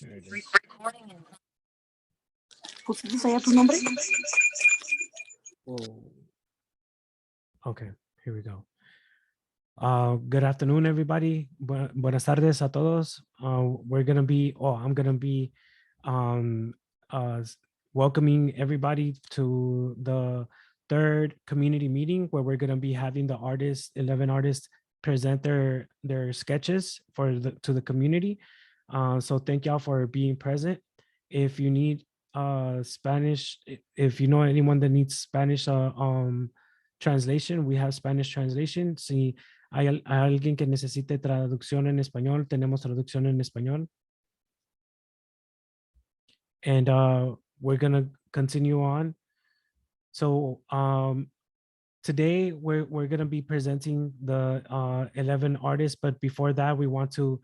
There it is. ¿Pusiste allá tu nombre? Whoa. Okay, here we go. Good afternoon, everybody. Buenas tardes a todos. I'm gonna be welcoming everybody to the third community meeting where we're gonna be having the 11 artists present their sketches to the community. So thank y'all for being present. If you need Spanish, if you know anyone that needs Spanish translation, we have Spanish translation. Si hay alguien que necesite traducción en español, tenemos traducción en español. And we're gonna continue on. So today we're gonna be presenting the 11 artists, but before that, we want to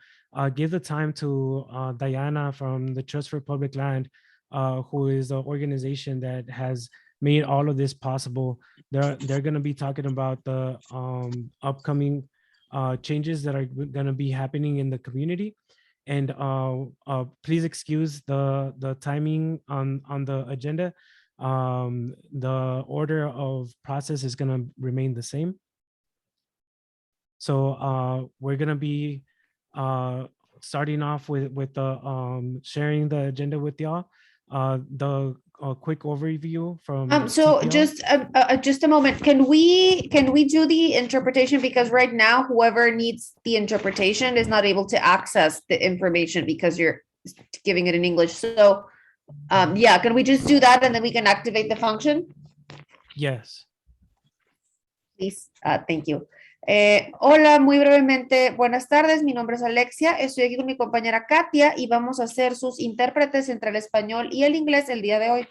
give the time to Diana from the Trust for Public Land, who is the organization that has made all of this possible. They're going to be talking about the upcoming changes that are going to be happening in the community. And please excuse the timing on the agenda. The order of process is going to remain the same. So we're going to be starting off with the sharing the agenda with y'all. The quick overview from so TPL. just a moment. Can we do the interpretation, because right now whoever needs the interpretation is not able to access the information because you're giving it in English. So yeah, can we just do that and then we can activate the function? Yes. Please, thank you. Hola, muy brevemente, buenas tardes, mi nombre es Alexia, estoy aquí con mi compañera Katia y vamos a ser sus intérpretes entre el español y el inglés el día de hoy.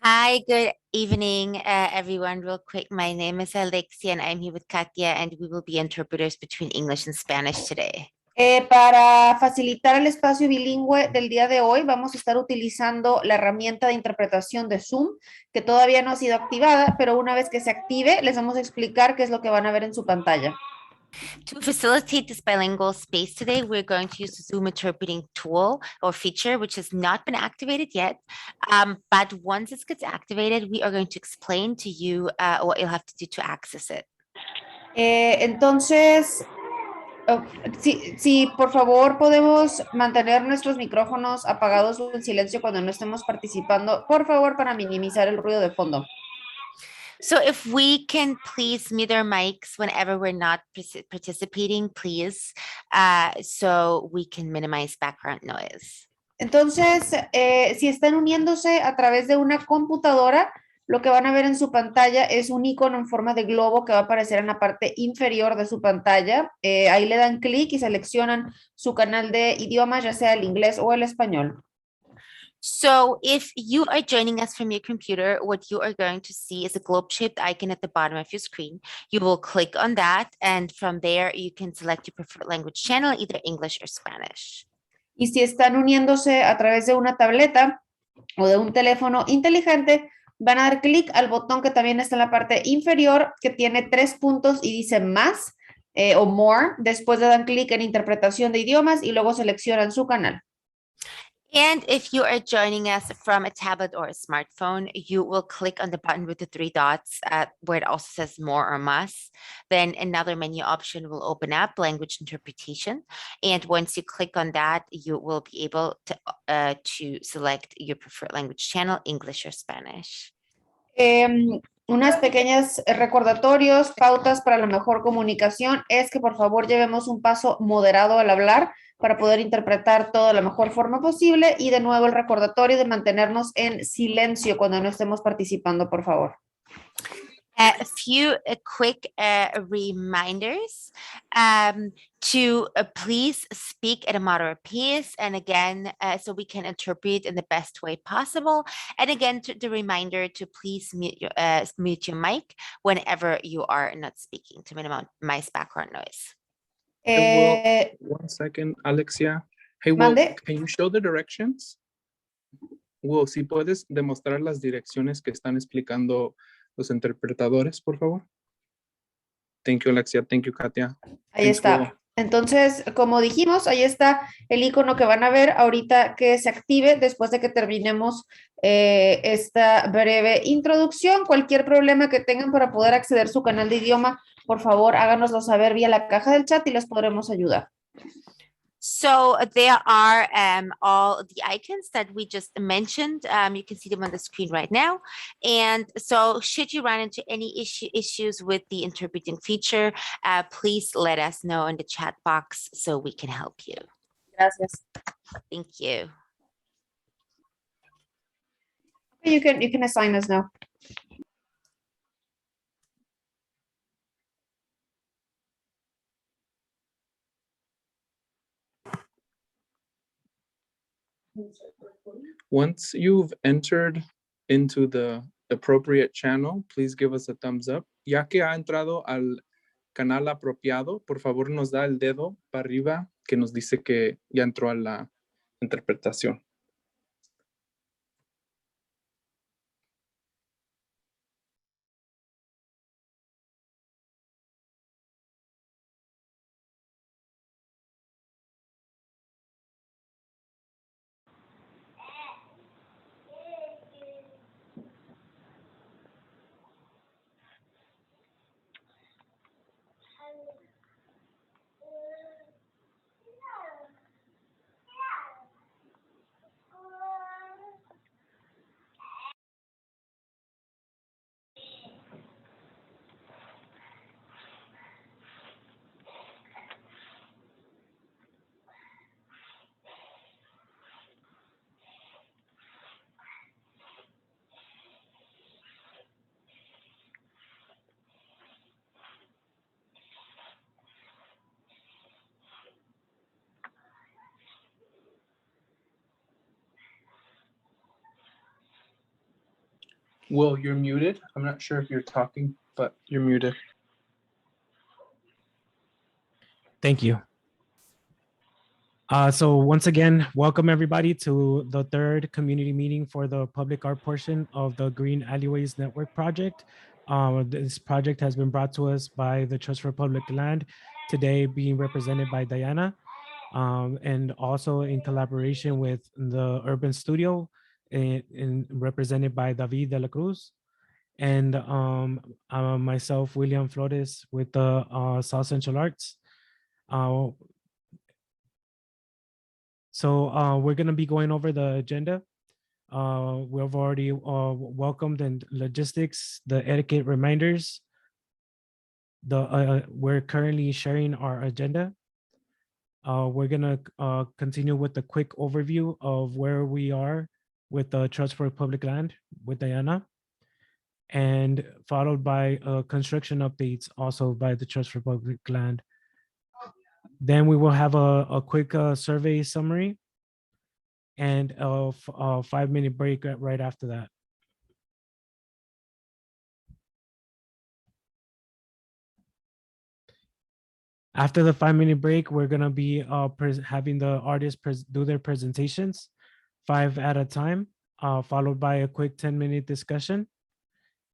Hi, good evening, everyone. Real quick, my name is Alexia and I'm here with Katia, and we will be interpreters between English and Spanish today. Para facilitar el espacio bilingüe del día de hoy, vamos a estar utilizando la herramienta de interpretación de Zoom, que todavía no ha sido activada, pero una vez que se active, les vamos a explicar qué es lo que van a ver en su pantalla. To facilitate this bilingual space today, we're going to use the Zoom interpreting tool or feature, which has not been activated yet. But once it gets activated, we are going to explain to you what you'll have to do to access it. Entonces, sí, por favor, podemos mantener nuestros micrófonos apagados o en silencio cuando no estemos participando, por favor, para minimizar el ruido de fondo. So if we can please mute our mics whenever we're not participating, please, so we can minimize background noise. Entonces, si están uniéndose a través de una computadora, lo que van a ver en su pantalla es un icono en forma de globo que va a aparecer en la parte inferior de su pantalla. Ahí le dan clic y seleccionan su canal de idioma, ya sea el inglés o el español. So if you are joining us from your computer, what you are going to see is a globe-shaped icon at the bottom of your screen. You will click on that, and from there you can select your preferred language channel, either English or Spanish. Y si están uniéndose a través de una tableta o de un teléfono inteligente, van a dar clic al botón que también está en la parte inferior, que tiene 3 puntos y dice más o more. Después le dan clic en interpretación de idiomas y luego seleccionan su canal. And if you are joining us from a tablet or a smartphone, you will click on the button with the 3 dots where it also says more or más. Then another menu option will open up, language interpretation. And once you click on that, you will be able to select your preferred language channel, English or Spanish. Unas pequeñas recordatorios, pautas para la mejor comunicación es que por favor llevemos un paso moderado al hablar para poder interpretar todo de la mejor forma posible, y de nuevo el recordatorio de mantenernos en silencio cuando no estemos participando, por favor. A few quick reminders to please speak at a moderate pace, and again, so we can interpret in the best way possible. And again, the reminder to please mute your mic whenever you are not speaking to minimize background noise. Hey, Will, 1 second, Alexia. Hey, Will, can you show the directions? Will, si puedes demostrar las direcciones que están explicando los interpretadores, por favor. Thank you, Alexia. Thank you, Katia. Ahí está. Entonces, como dijimos, ahí está el icono que van a ver ahorita que se active después de que terminemos esta breve introducción. Cualquier problema que tengan para poder acceder a su canal de idioma, por favor, háganoslo saber vía la caja del chat y les podremos ayudar. So there are all the icons that we just mentioned. You can see them on the screen right now. And so should you run into any issues with the interpreting feature, please let us know in the chat box so we can help you. Gracias. Thank you. You can assign us now. Once you've entered into the appropriate channel, please give us a thumbs up. Ya que ha entrado al canal apropiado, por favor nos da el dedo para arriba que nos dice que ya entró a la interpretación. Will, you're muted. I'm not sure if you're talking, but you're muted. Thank you. So once again, welcome everybody to the third community meeting for the public art portion of the Green Alleyways Network project. This project has been brought to us by the Trust for Public Land, today being represented by Diana, and also in collaboration with the Urban Studio, and represented by David de la Cruz, and myself, William Flores, with the South Central Arts. So we're going to be going over the agenda. We've already welcomed and logistics, the etiquette reminders. We're currently sharing our agenda. We're going to continue with a quick overview of where we are with the Trust for Public Land with Diana, and followed by construction updates also by the Trust for Public Land. Then we will have a quick survey summary and a 5-minute break right after that. After the 5-minute break, we're gonna be having the artists do their presentations, 5 at a time, followed by a quick 10-minute discussion.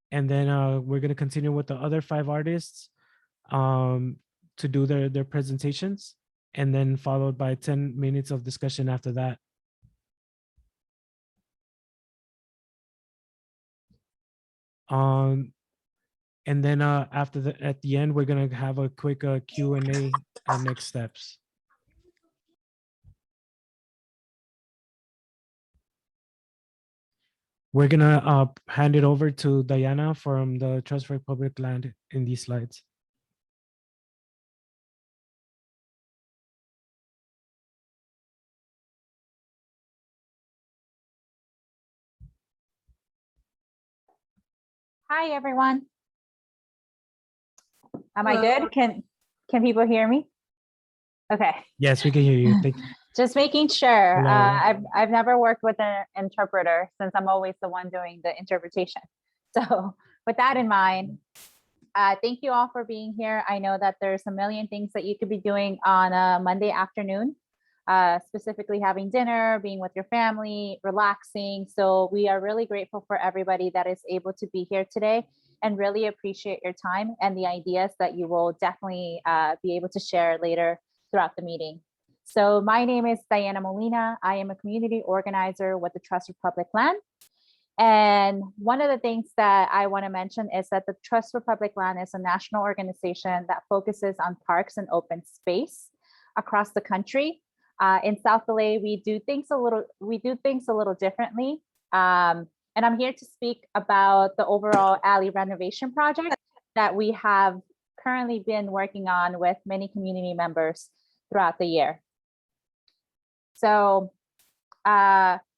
And then we're gonna continue with the other 5 artists to do their presentations, and then followed by 10 minutes of discussion after that. And then at the end, we're gonna have a quick Q&A on next steps. We're gonna hand it over to Diana from the Trust for Public Land in these slides. Hi, everyone. Am I good? Can people hear me? Okay. Yes, we can hear you. Thank you. Just making sure. Hello. I've never worked with an interpreter since I'm always the one doing the interpretation. So with that in mind, thank you all for being here. I know that there's a million things that you could be doing on a Monday afternoon, specifically having dinner, being with your family, relaxing. So we are really grateful for everybody that is able to be here today, and really appreciate your time and the ideas that you will definitely be able to share later throughout the meeting. So my name is Diana Molina. I am a community organizer with the Trust for Public Land. And one of the things that I want to mention is that the Trust for Public Land is a national organization that focuses on parks and open space across the country. In South LA, we do things a little differently. And I'm here to speak about the overall alley renovation project that we have currently been working on with many community members throughout the year. So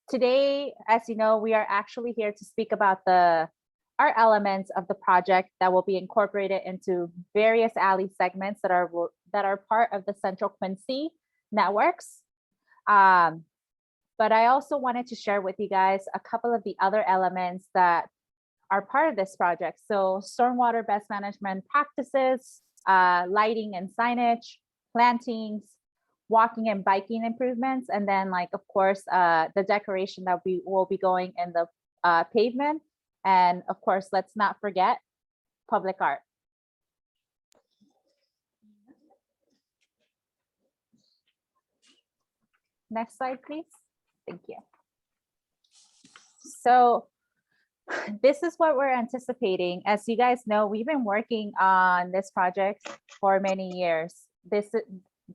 today, as you know, we are actually here to speak about our elements of the project that will be incorporated into various alley segments that are part of the Central Quincy networks. But I also wanted to share with you guys a couple of the other elements that are part of this project. So stormwater best management practices, lighting and signage, plantings, walking and biking improvements, and then like, of course, the decoration that we will be going in the pavement. And of course, let's not forget public art. Next slide, please. Thank you. So this is what we're anticipating. As you guys know, we've been working on this project for many years.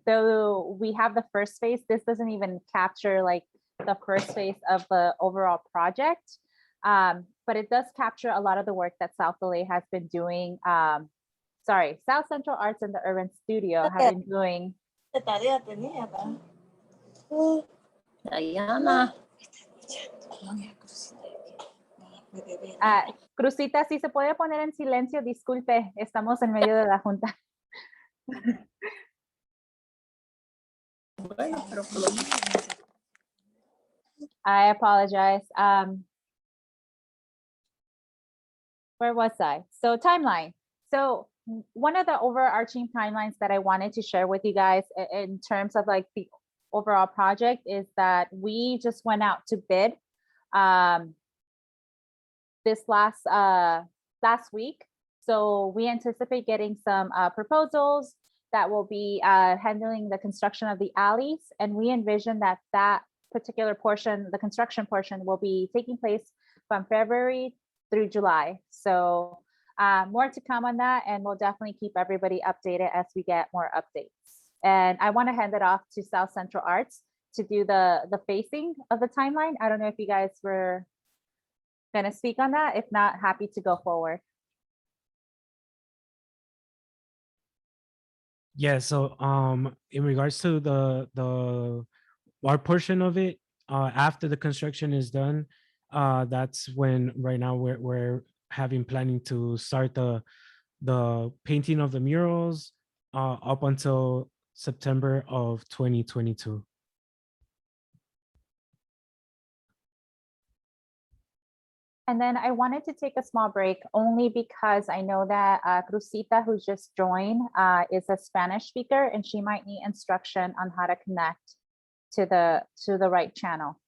Though we have the first phase, this doesn't even capture like the first phase of the overall project. But it does capture a lot of the work that South LA has been doing. South Central Arts and the Urban Studio have been doing. Diana. Crucita, si se puede poner en silencio, disculpe, estamos en medio de la junta. I apologize. Where was I? So timeline. So one of the overarching timelines that I wanted to share with you guys in terms of like the overall project is that we just went out to bid this last week. So we anticipate getting some proposals that will be handling the construction of the alleys. And we envision that particular portion, the construction portion, will be taking place from February through July. So more to come on that, and we'll definitely keep everybody updated as we get more updates. And I want to hand it off to South Central Arts to do the facing of the timeline. I don't know if you guys were going to speak on that. If not, happy to go forward. Yeah, so in regards to our portion of it, after the construction is done, that's when right now we're having planning to start the painting of the murals up until September of 2022. And then I wanted to take a small break only because I know that Crucita, who just joined, is a Spanish speaker, and she might need instruction on how to connect to the right channel.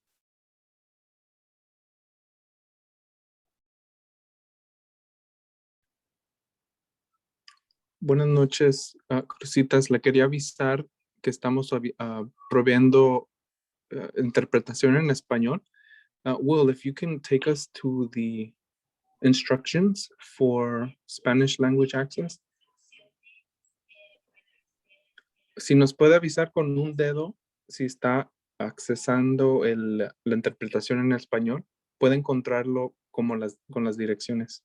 Buenas noches, Crucitas. Le quería avisar que estamos proveyendo interpretación en español. Will, if you can take us to the instructions for Spanish language access. Si nos puede avisar con un dedo si está accesando la interpretación en español, puede encontrarlo como con las direcciones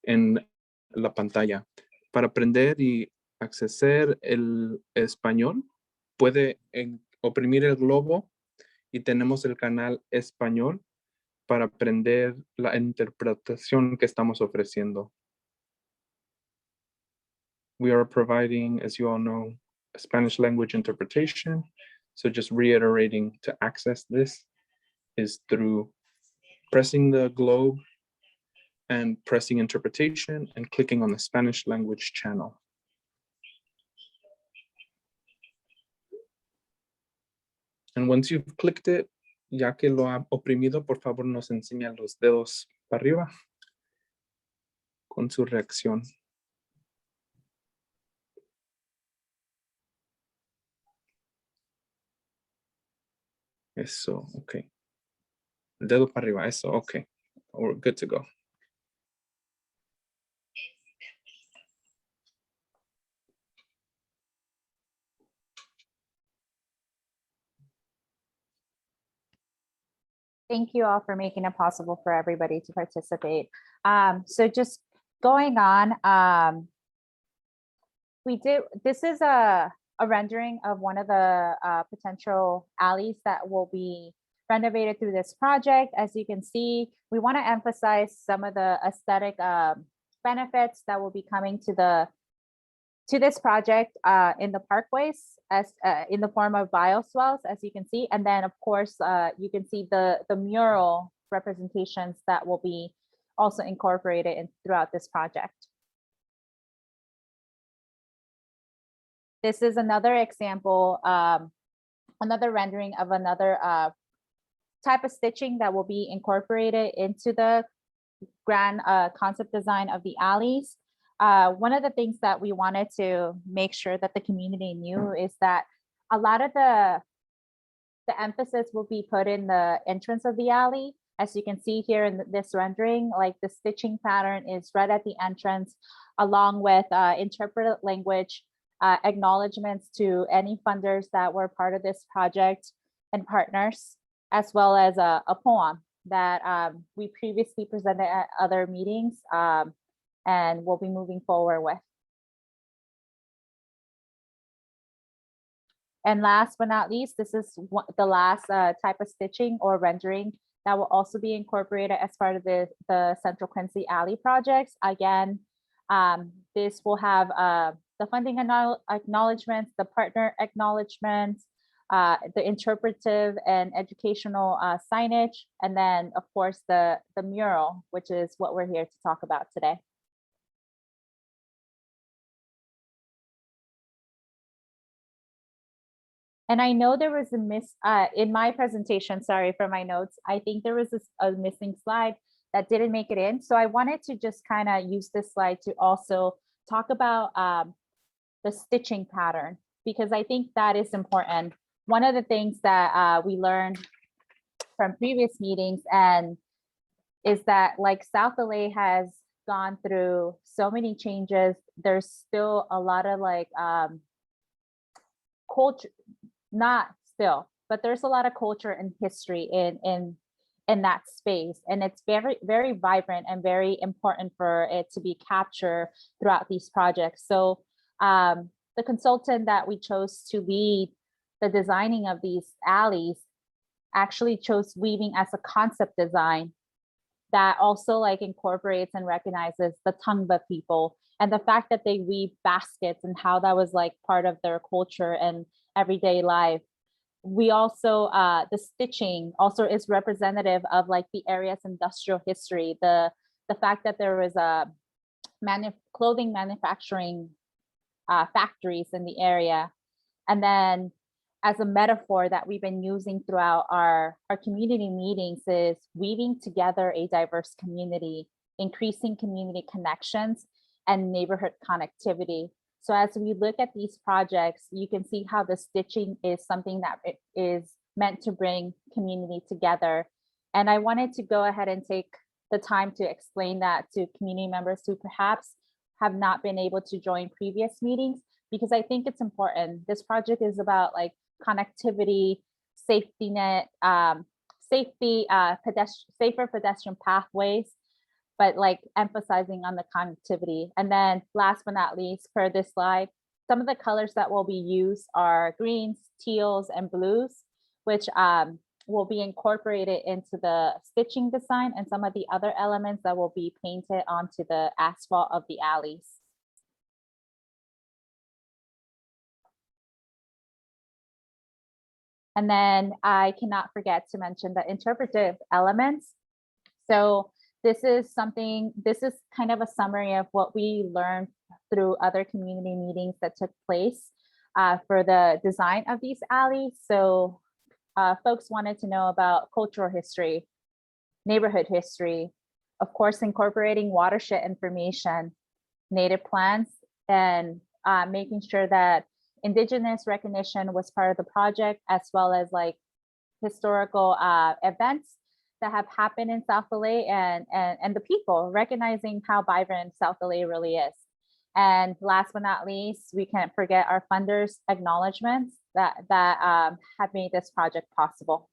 en la pantalla. Para aprender y acceder el español, puede oprimir el globo y tenemos el canal español para aprender la interpretación que estamos ofreciendo. We are providing, as you all know, a Spanish language interpretation. So just reiterating, to access this is through pressing the globe and pressing interpretation and clicking on the Spanish language channel. And once you've clicked it, ya que lo ha oprimido, por favor nos enseña los dedos para arriba con su reacción. Eso, ok. El dedo para arriba, eso, ok. We're good to go. Thank you all for making it possible for everybody to participate. So just going on, this is a rendering of one of the potential alleys that will be renovated through this project. As you can see, we want to emphasize some of the aesthetic benefits that will be coming to this project in the parkways, as in the form of bioswales, as you can see. And then of course, you can see the mural representations that will be also incorporated throughout this project. This is another example, another rendering of another type of stitching that will be incorporated into the grand concept design of the alleys. One of the things that we wanted to make sure that the community knew is that a lot of the emphasis will be put in the entrance of the alley. As you can see here in this rendering, like the stitching pattern is right at the entrance, along with interpreted language, acknowledgements to any funders that were part of this project and partners, as well as a poem that we previously presented at other meetings and we'll be moving forward with. And last but not least, this is the last type of stitching or rendering that will also be incorporated as part of the Central Quincy Alley projects. Again, this will have the funding acknowledgements, the partner acknowledgements, the interpretive and educational signage, and then of course the mural, which is what we're here to talk about today. And I know there was a in my presentation, sorry for my notes, I think there was a missing slide that didn't make it in. So I wanted to just kind of use this slide to also talk about the stitching pattern, because I think that is important. One of the things that we learned from previous meetings and is that like South LA has gone through so many changes. There's still a lot of like culture, not still, but there's a lot of culture and history in that space, and it's very, very vibrant and very important for it to be captured throughout these projects. So the consultant that we chose to lead the designing of these alleys actually chose weaving as a concept design that also like incorporates and recognizes the Tongva people and the fact that they weave baskets and how that was like part of their culture and everyday life. We also, the stitching also is representative of like the area's industrial history, the fact that there was a clothing manufacturing factories in the area. And then as a metaphor that we've been using throughout our community meetings is weaving together a diverse community, increasing community connections and neighborhood connectivity. So as we look at these projects, you can see how the stitching is something that is meant to bring community together. And I wanted to go ahead and take the time to explain that to community members who perhaps have not been able to join previous meetings, because I think it's important. This project is about like connectivity, safety net, safer pedestrian pathways, but like emphasizing on the connectivity. And then last but not least, per this slide, some of the colors that will be used are greens, teals, and blues, which will be incorporated into the stitching design and some of the other elements that will be painted onto the asphalt of the alleys. And then I cannot forget to mention the interpretive elements. So this is kind of a summary of what we learned through other community meetings that took place for the design of these alleys. So folks wanted to know about cultural history, neighborhood history, of course, incorporating watershed information, native plants, and making sure that Indigenous recognition was part of the project, as well as like historical events that have happened in South LA and the people recognizing how vibrant South LA really is. And last but not least, we can't forget our funders' acknowledgements that have made this project possible.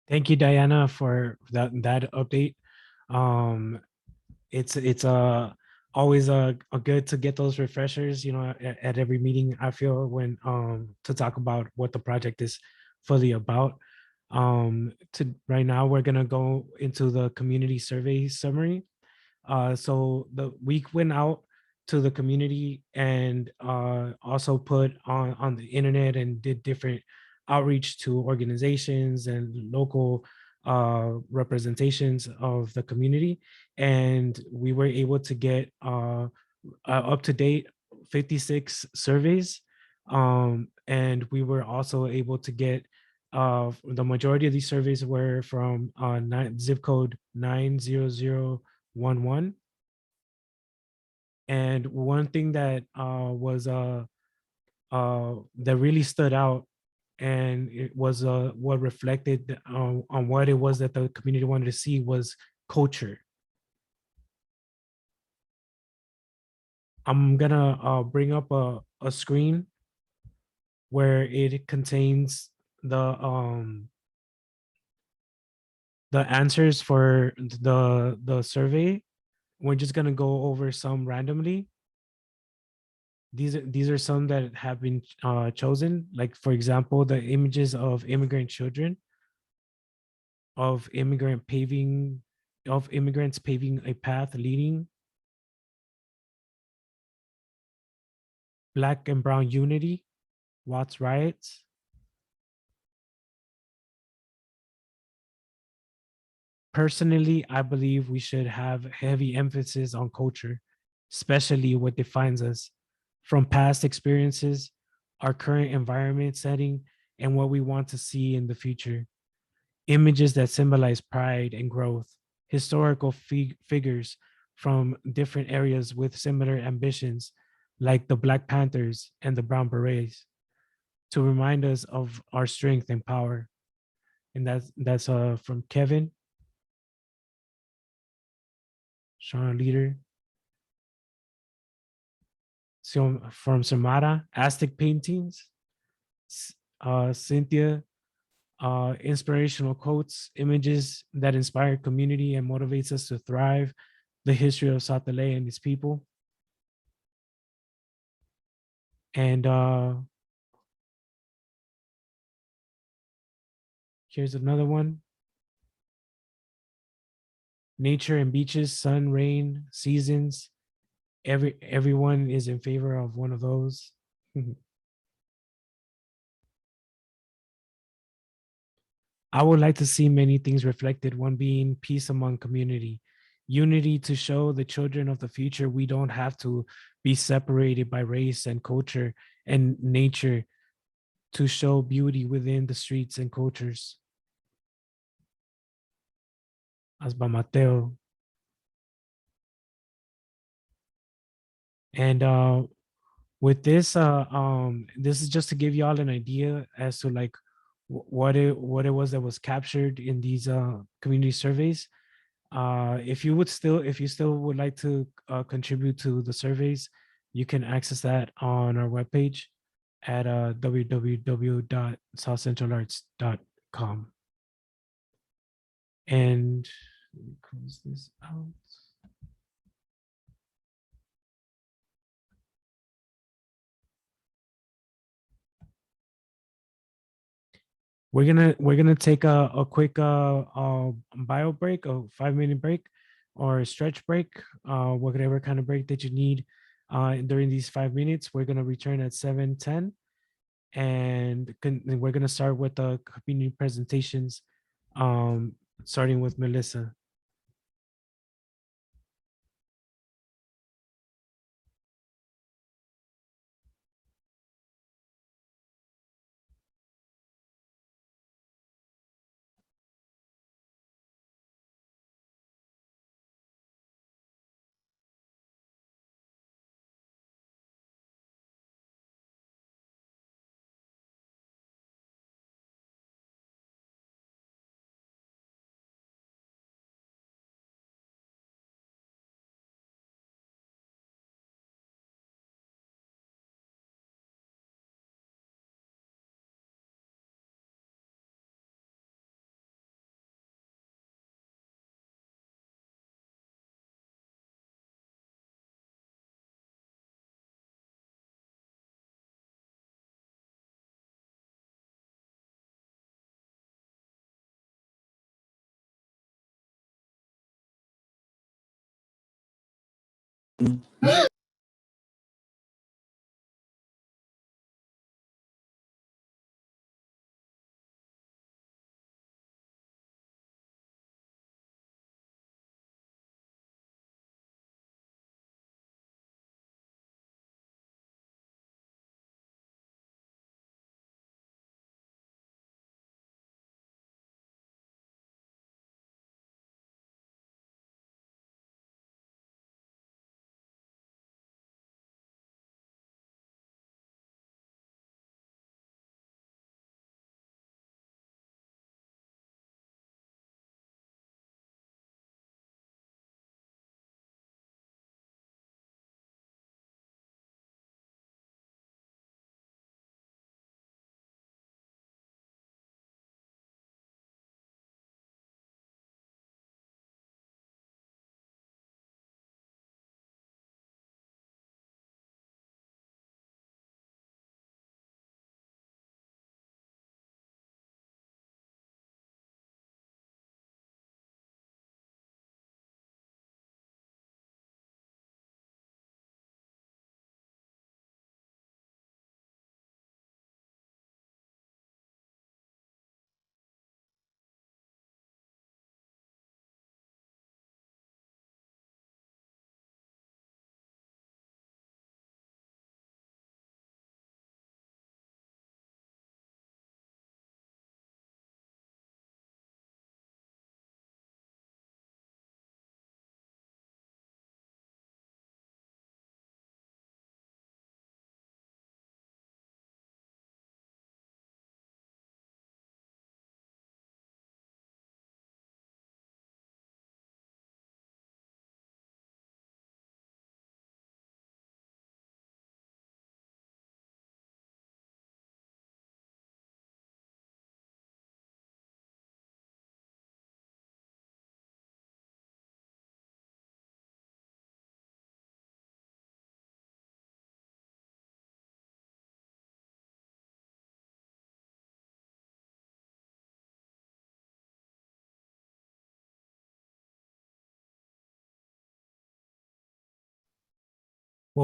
Thank you, Diana, for that update. It's always a good to get those refreshers, you know, at every meeting. I feel when to talk about what the project is fully about. To right now, we're gonna go into the community survey summary. So the week went out to the community and also put on the internet and did different outreach to organizations and local representations of the community. And we were able to get up to date 56 surveys. And we were also able to get the majority of these surveys were from zip code 90011. And one thing that was that really stood out, and it was what reflected on what it was that the community wanted to see, was culture. I'm gonna bring up a screen where it contains the answers for the survey. We're just gonna go over some randomly. These are some that have been chosen. Like, for example, the images of immigrant children, of immigrants paving a path leading, Black and Brown unity, Watts riots, personally, I believe we should have heavy emphasis on culture, especially what defines us from past experiences, our current environment setting, and what we want to see in the future. Images that symbolize pride and growth, historical figures from different areas with similar ambitions, like the Black Panthers and the Brown Berets, to remind us of our strength and power. And that's from Kevin, Sean Leader. So from Samara, Aztec paintings, Cynthia, inspirational quotes, images that inspire community and motivates us to thrive, the history of South LA and its people. And here's another one. Nature and beaches, sun, rain, seasons. Everyone is in favor of one of those. I would like to see many things reflected, one being peace among community, unity to show the children of the future we don't have to be separated by race and culture, and nature to show beauty within the streets and cultures. Asba Mateo. And with this, this is just to give y'all an idea as to like what it was that was captured in these community surveys. If you still would like to contribute to the surveys, you can access that on our webpage at www.southcentralarts.com. And let me close this out. We're gonna take a quick bio break, a 5-minute break or a stretch break, whatever kind of break that you need during these 5 minutes. We're gonna return at 7:10, and we're gonna start with the community presentations, starting with Melissa. We'll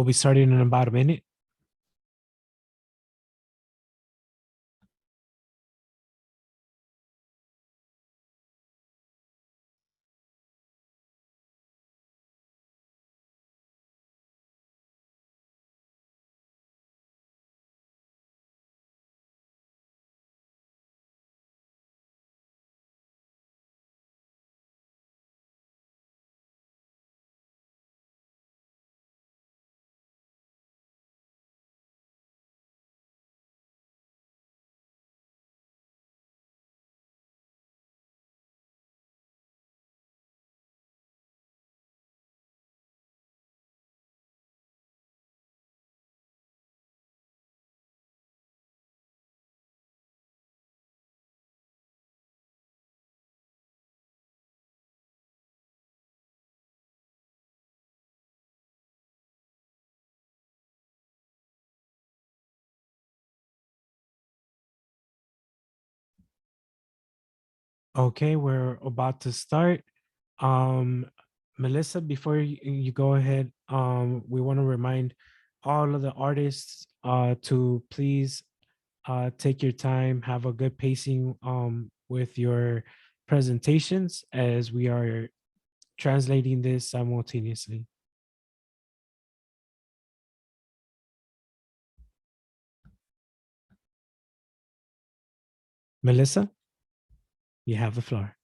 be starting in about a minute. Okay, we're about to start. Melissa, before you go ahead, we want to remind all of the artists to please take your time, have a good pacing with your presentations as we are translating this simultaneously. Melissa, you have the floor.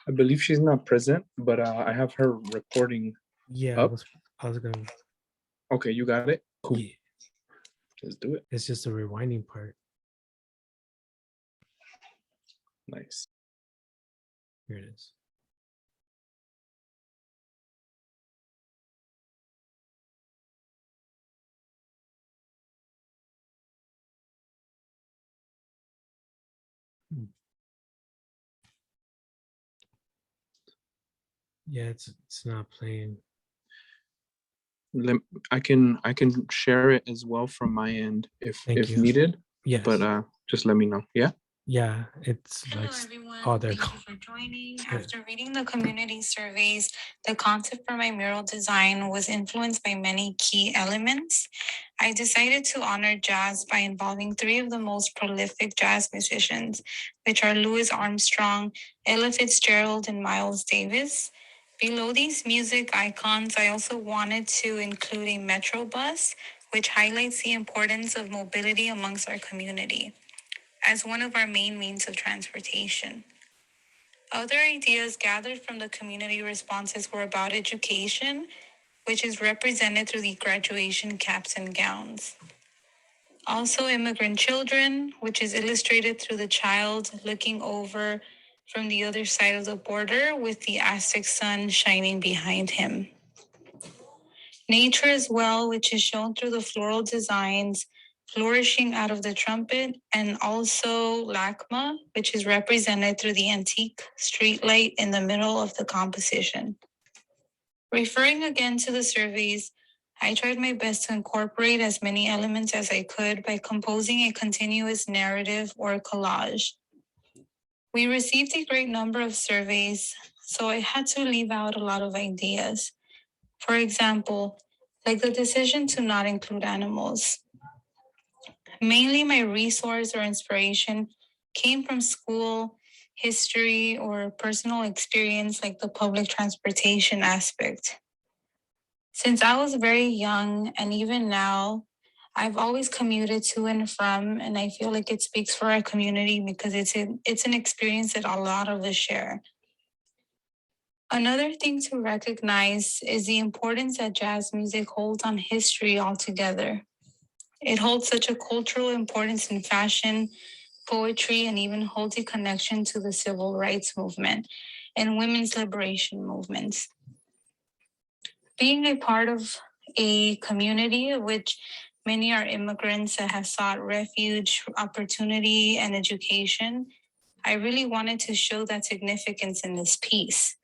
I believe she's not present, but I have her recording. Yeah, Up? I was going. Okay, you got it? Cool. Yeah, Let's do it. it's just the rewinding part. Nice. Here it is. Yeah, it's not playing. I can share it as well from my end if Thank you. needed, Yes. but just let me know. Yeah. Yeah, it's Hello, like everyone. oh, there you Thank go. you for joining. Yeah. After reading the community surveys, the concept for my mural design was influenced by many key elements. I decided to honor jazz by involving three of the most prolific jazz musicians, which are Louis Armstrong, Ella Fitzgerald, and Miles Davis. Below these music icons, I also wanted to include a metro bus, which highlights the importance of mobility amongst our community as one of our main means of transportation. Other ideas gathered from the community responses were about education, which is represented through the graduation caps and gowns. Also, immigrant children, which is illustrated through the child looking over from the other side of the border with the Aztec sun shining behind him. Nature as well, which is shown through the floral designs flourishing out of the trumpet, and also LACMA, which is represented through the antique streetlight in the middle of the composition. Referring again to the surveys, I tried my best to incorporate as many elements as I could by composing a continuous narrative or collage. We received a great number of surveys, so I had to leave out a lot of ideas. For example, like the decision to not include animals. Mainly my resource or inspiration came from school, history, or personal experience like the public transportation aspect. Since I was very young and even now, I've always commuted to and from, and I feel like it speaks for our community because it's an experience that a lot of us share. Another thing to recognize is the importance that jazz music holds on history altogether. It holds such a cultural importance in fashion, poetry, and even holds a connection to the civil rights movement and women's liberation movements. Being a part of a community of which many are immigrants that have sought refuge, opportunity, and education, I really wanted to show that significance in this piece.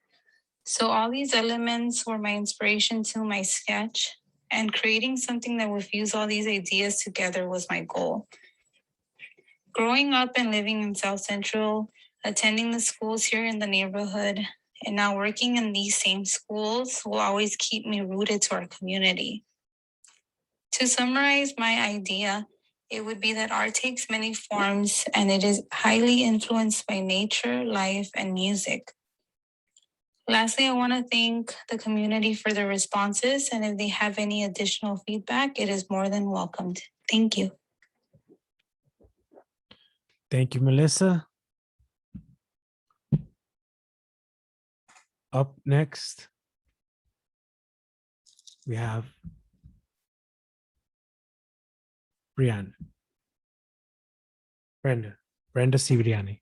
So all these elements were my inspiration to my sketch, and creating something that would fuse all these ideas together was my goal. Growing up and living in South Central, attending the schools here in the neighborhood, and now working in these same schools will always keep me rooted to our community. To summarize my idea, it would be that art takes many forms and it is highly influenced by nature, life, and music. Lastly, I want to thank the community for their responses, and if they have any additional feedback, it is more than welcomed. Thank you. Thank you, Melissa. Up next, we have Brianna. Brenda Cibriani.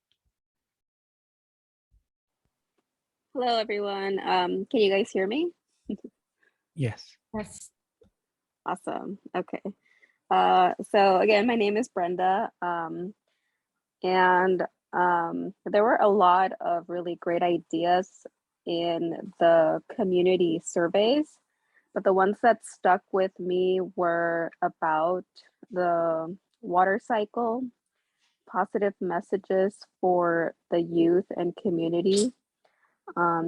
Hello, everyone. Can you guys hear me? Yes. Yes. Awesome. Okay. So again, my name is Brenda, and there were a lot of really great ideas in the community surveys, but the ones that stuck with me were about the water cycle, positive messages for the youth and community,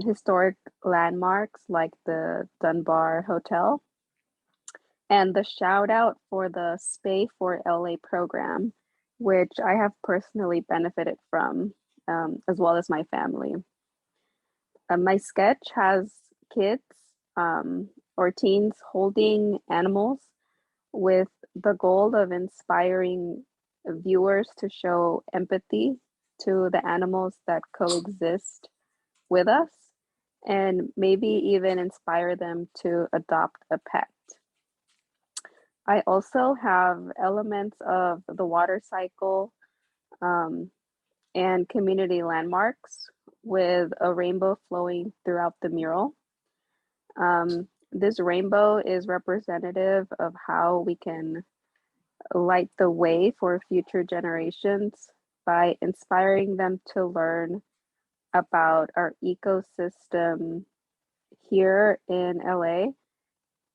historic landmarks like the Dunbar Hotel, and the shout out for the Spay for LA program, which I have personally benefited from, as well as my family. My sketch has kids or teens holding animals with the goal of inspiring viewers to show empathy to the animals that coexist with us, and maybe even inspire them to adopt a pet. I also have elements of the water cycle and community landmarks with a rainbow flowing throughout the mural. This rainbow is representative of how we can light the way for future generations by inspiring them to learn about our ecosystem here in LA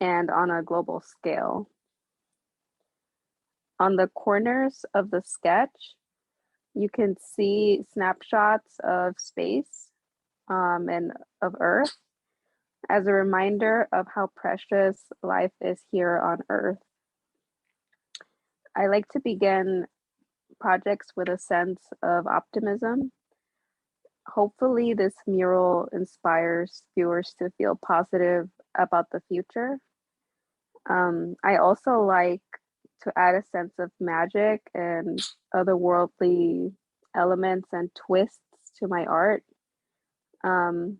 and on a global scale. On the corners of the sketch, you can see snapshots of space and of Earth as a reminder of how precious life is here on Earth. I like to begin projects with a sense of optimism. Hopefully, this mural inspires viewers to feel positive about the future. I also like to add a sense of magic and otherworldly elements and twists to my art. And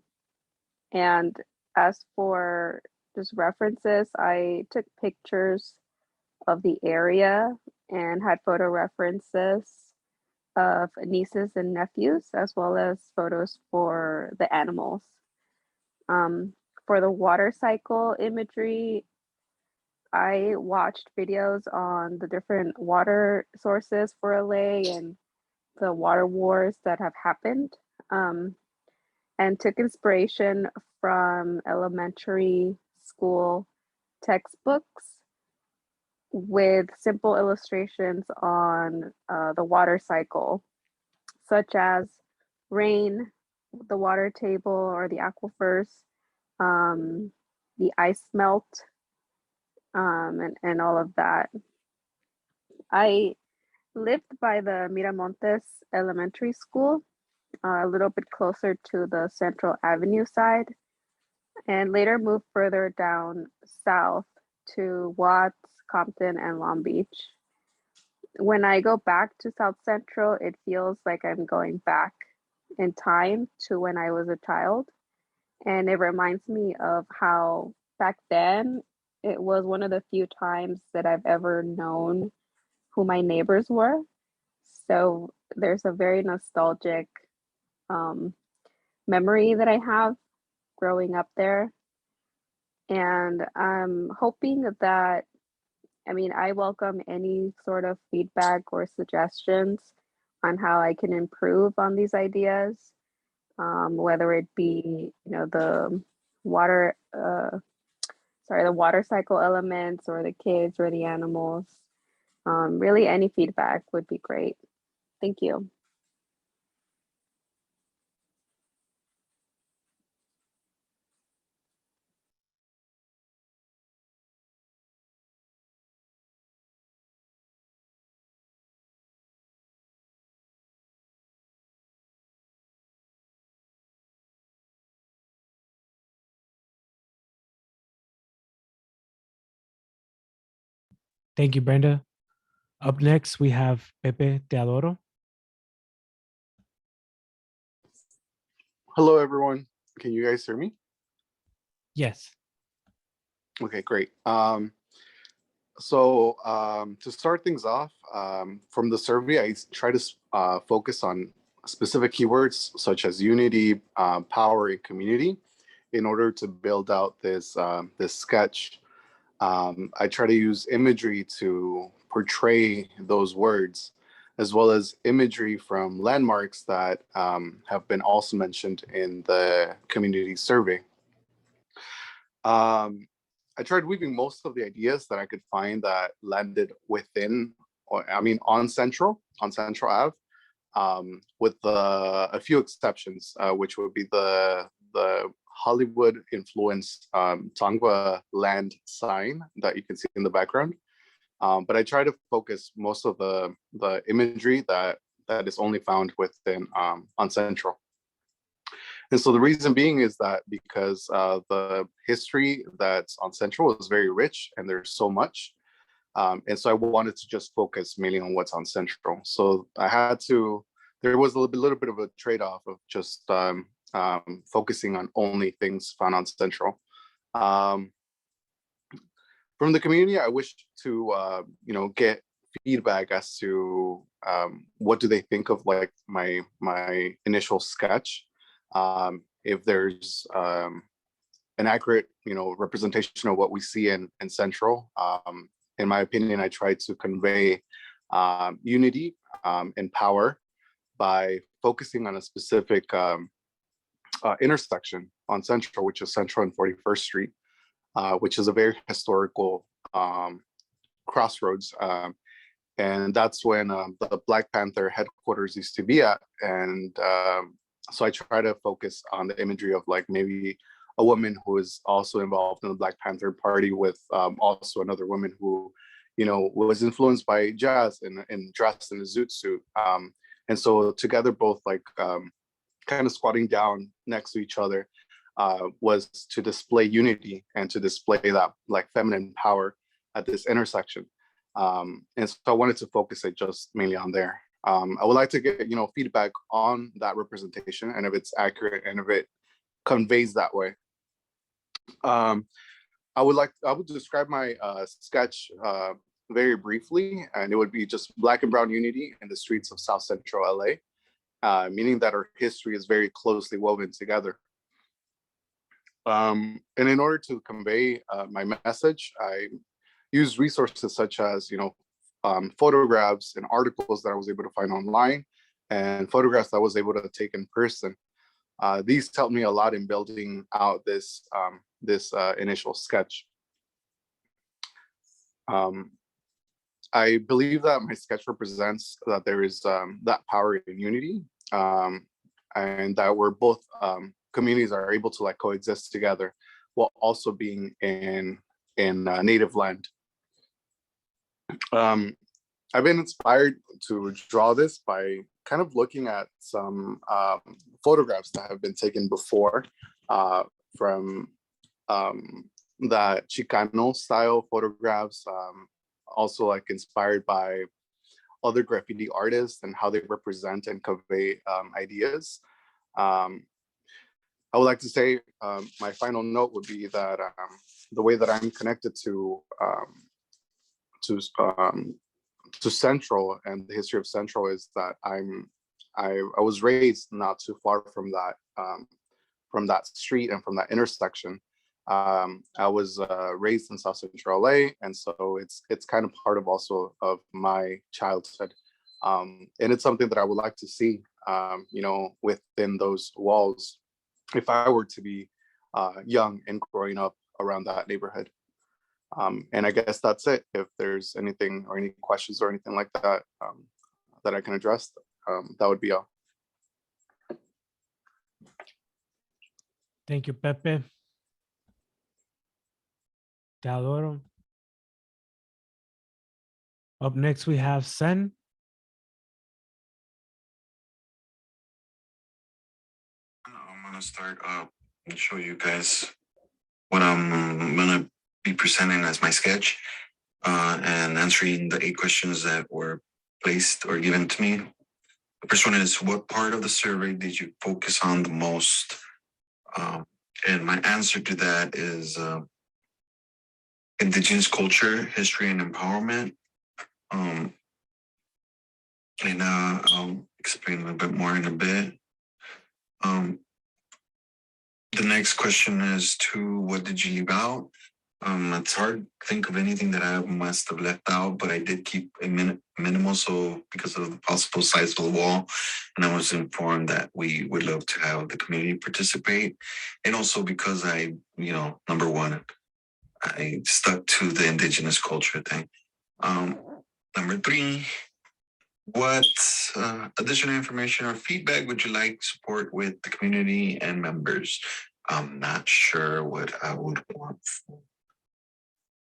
as for just references, I took pictures of the area and had photo references of nieces and nephews, as well as photos for the animals. For the water cycle imagery, I watched videos on the different water sources for LA and the water wars that have happened, and took inspiration from elementary school textbooks with simple illustrations on the water cycle, such as rain, the water table or the aquifers, the ice melt, and all of that. I lived by the Miramontes Elementary School, a little bit closer to the Central Avenue side, and later moved further down south to Watts, Compton, and Long Beach. When I go back to South Central, it feels like I'm going back in time to when I was a child. And it reminds me of how back then it was one of the few times that I've ever known who my neighbors were. So there's a very nostalgic memory that I have growing up there. And I'm hoping that, I welcome any sort of feedback or suggestions on how I can improve on these ideas, whether it be, the water, the water cycle elements or the kids or the animals. Really, any feedback would be great. Thank you. Thank you, Brenda. Up next, we have Pepe Te Adoro. Hello, everyone. Can you guys hear me? Yes. Okay, great. So to start things off, from the survey, I try to focus on specific keywords such as unity, power, and community in order to build out this sketch. I try to use imagery to portray those words, as well as imagery from landmarks that have been also mentioned in the community survey. I tried weaving most of the ideas that I could find that landed within, on Central Ave, with a few exceptions, which would be the Hollywood influenced Tongva land sign that you can see in the background. But I try to focus most of the imagery that is only found within on Central. And so the reason being is that because the history that's on Central is very rich and there's so much. And so I wanted to just focus mainly on what's on Central. So there was a little bit of a trade-off of just focusing on only things found on Central. From the community, I wish to, get feedback as to what do they think of like my initial sketch. If there's an accurate, representation of what we see in Central. In my opinion, I tried to convey unity and power by focusing on a specific intersection on Central, which is Central and 41st Street, which is a very historical crossroads. and that's when the Black Panther headquarters used to be at. And so I try to focus on the imagery of like maybe a woman who is also involved in the Black Panther Party with also another woman who, you know, was influenced by jazz and dressed in a zoot suit. And so together, both like kind of squatting down next to each other was to display unity and to display that like feminine power at this intersection. And so I wanted to focus it just mainly on there. I would like to get, you know, feedback on that representation and if it's accurate and if it conveys that way. I would describe my sketch very briefly, and it would be just Black and brown unity in the streets of South Central LA, meaning that our history is very closely woven together. And in order to convey my message, I use resources such as, you know, photographs and articles that I was able to find online and photographs that I was able to take in person. These helped me a lot in building out this initial sketch. I believe that my sketch represents that there is that power in unity, and that we're both communities are able to like coexist together while also being in native land. I've been inspired to draw this by kind of looking at some photographs that have been taken before from that Chicano style photographs, also like inspired by other graffiti artists and how they represent and convey ideas. I would like to say my final note would be that the way that I'm connected to Central and the history of Central is that I was raised not too far from that street and from that intersection. I was raised in South Central LA, and so it's kind of part of also of my childhood, and it's something that I would like to see, you know, within those walls, if I were to be young and growing up around that neighborhood. And I guess that's it. If there's anything or any questions or anything like that that I can address, that would be all. Thank you, Pepe. Teodoro. Up next, we have Sen. I'm gonna start and show you guys what I'm gonna be presenting as my sketch and answering the 8 questions that were placed or given to me. The first one is, what part of the survey did you focus on the most? And my answer to that is Indigenous culture, history, and empowerment. And I'll explain a little bit more in a bit. The next question is what did you leave out? It's hard to think of anything that I must have left out, but I did keep a minimal, so because of the possible size of the wall, and I was informed that we would love to have the community participate, and also because I, you know, number one, I stuck to the Indigenous culture thing. Number 3, what additional information or feedback would you like support with the community and members? I'm not sure what I would want.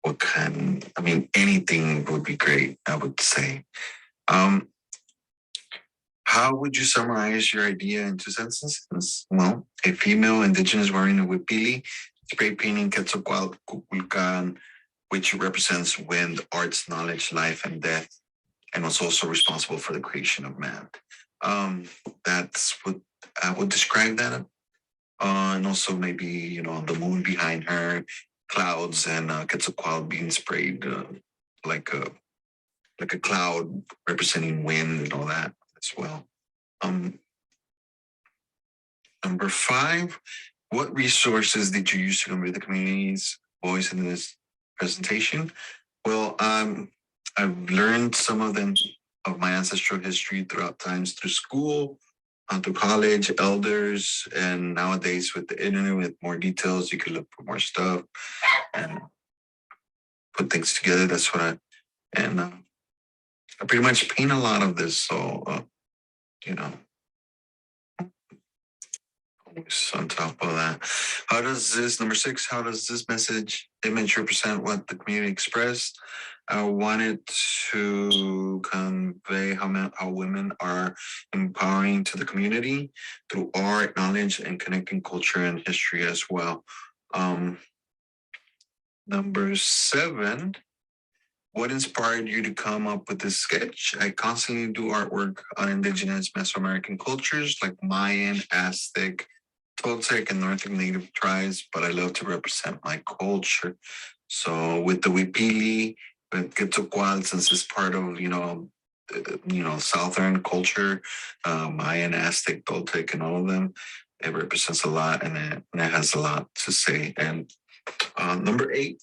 What kind? I mean, anything would be great, I would say. How would you summarize your idea in 2 sentences? Well, a female Indigenous wearing a wipili, spray painting Quetzalcoatl, which represents wind, arts, knowledge, life, and death, and was also responsible for the creation of man. That's what I would describe that. And also maybe, you know, the moon behind her, clouds, and Quetzalcoatl being sprayed like a cloud representing wind and all that as well. Number 5, what resources did you use to convey the community's voice in this presentation? Well, I've learned some of them of my ancestral history throughout times through school, through college, elders, and nowadays with the internet, with more details, you can look for more stuff and put things together. That's what I pretty much paint a lot of this, so you know, always on top of that. How does this, number 6, how does this image represent what the community expressed? I wanted to convey how women are empowering to the community through art, knowledge, and connecting culture and history as well. Number 7, what inspired you to come up with this sketch? I constantly do artwork on indigenous Mesoamerican cultures like Mayan, Aztec, Toltec, and Northern Native tribes, but I love to represent my culture. So with the Wipili, with Quetzalcoatl, since it's part of, Southern culture, Mayan, Aztec, Toltec, and all of them, it represents a lot, and it has a lot to say. And number 8,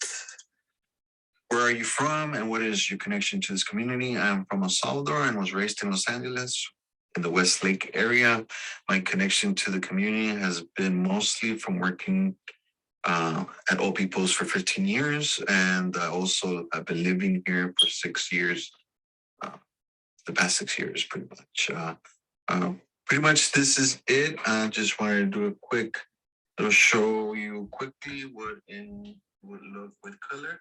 where are you from and what is your connection to this community? I'm from El Salvador and was raised in Los Angeles in the Westlake area. My connection to the community has been mostly from working at OP Post for 15 years. And also I've been living here for 6 years, the past 6 years, pretty much. Pretty much this is it. I just wanted to do a quick, I'll show you quickly what it would look with color.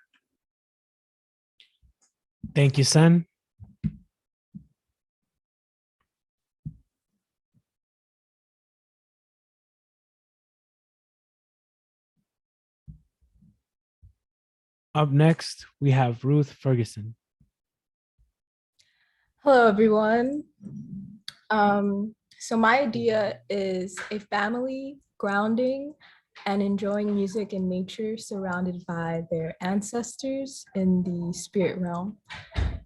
Thank you, son. Up next, we have Ruth Ferguson. Hello, everyone. So my idea is a family grounding and enjoying music and nature surrounded by their ancestors in the spirit realm.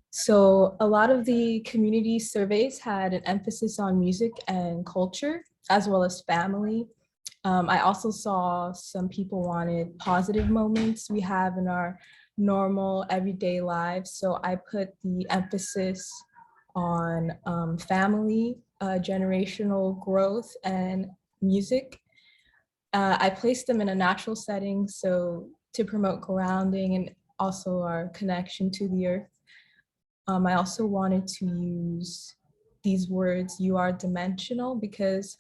So a lot of the community surveys had an emphasis on music and culture, as well as family. I also saw some people wanted positive moments we have in our normal everyday lives. So I put the emphasis on family, generational growth, and music. I placed them in a natural setting, so to promote grounding and also our connection to the earth. I also wanted to use these words, "you are dimensional," because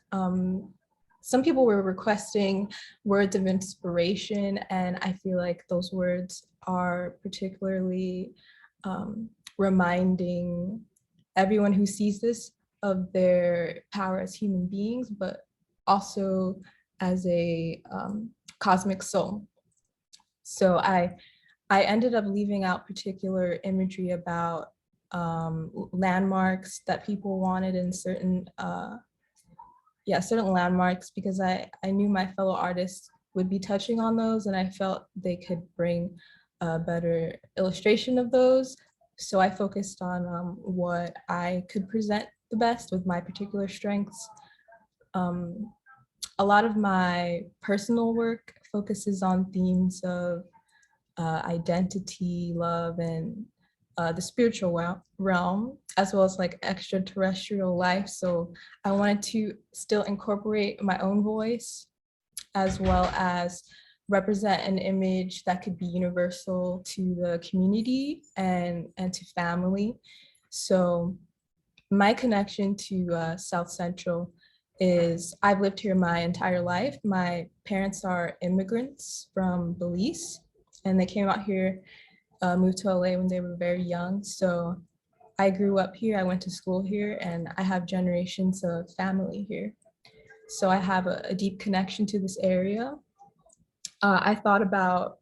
some people were requesting words of inspiration, and I feel like those words are particularly reminding everyone who sees this of their power as human beings, but also as a cosmic soul. So I ended up leaving out particular imagery about landmarks that people wanted in certain certain landmarks, because I knew my fellow artists would be touching on those, and I felt they could bring a better illustration of those. So I focused on what I could present the best with my particular strengths. A lot of my personal work focuses on themes of identity, love, and the spiritual realm, as well as like extraterrestrial life. So I wanted to still incorporate my own voice, as well as represent an image that could be universal to the community and to family. So my connection to South Central is I've lived here my entire life. My parents are immigrants from Belize, and they came out here, moved to LA when they were very young. So I grew up here, I went to school here, and I have generations of family here. So I have a deep connection to this area. I thought about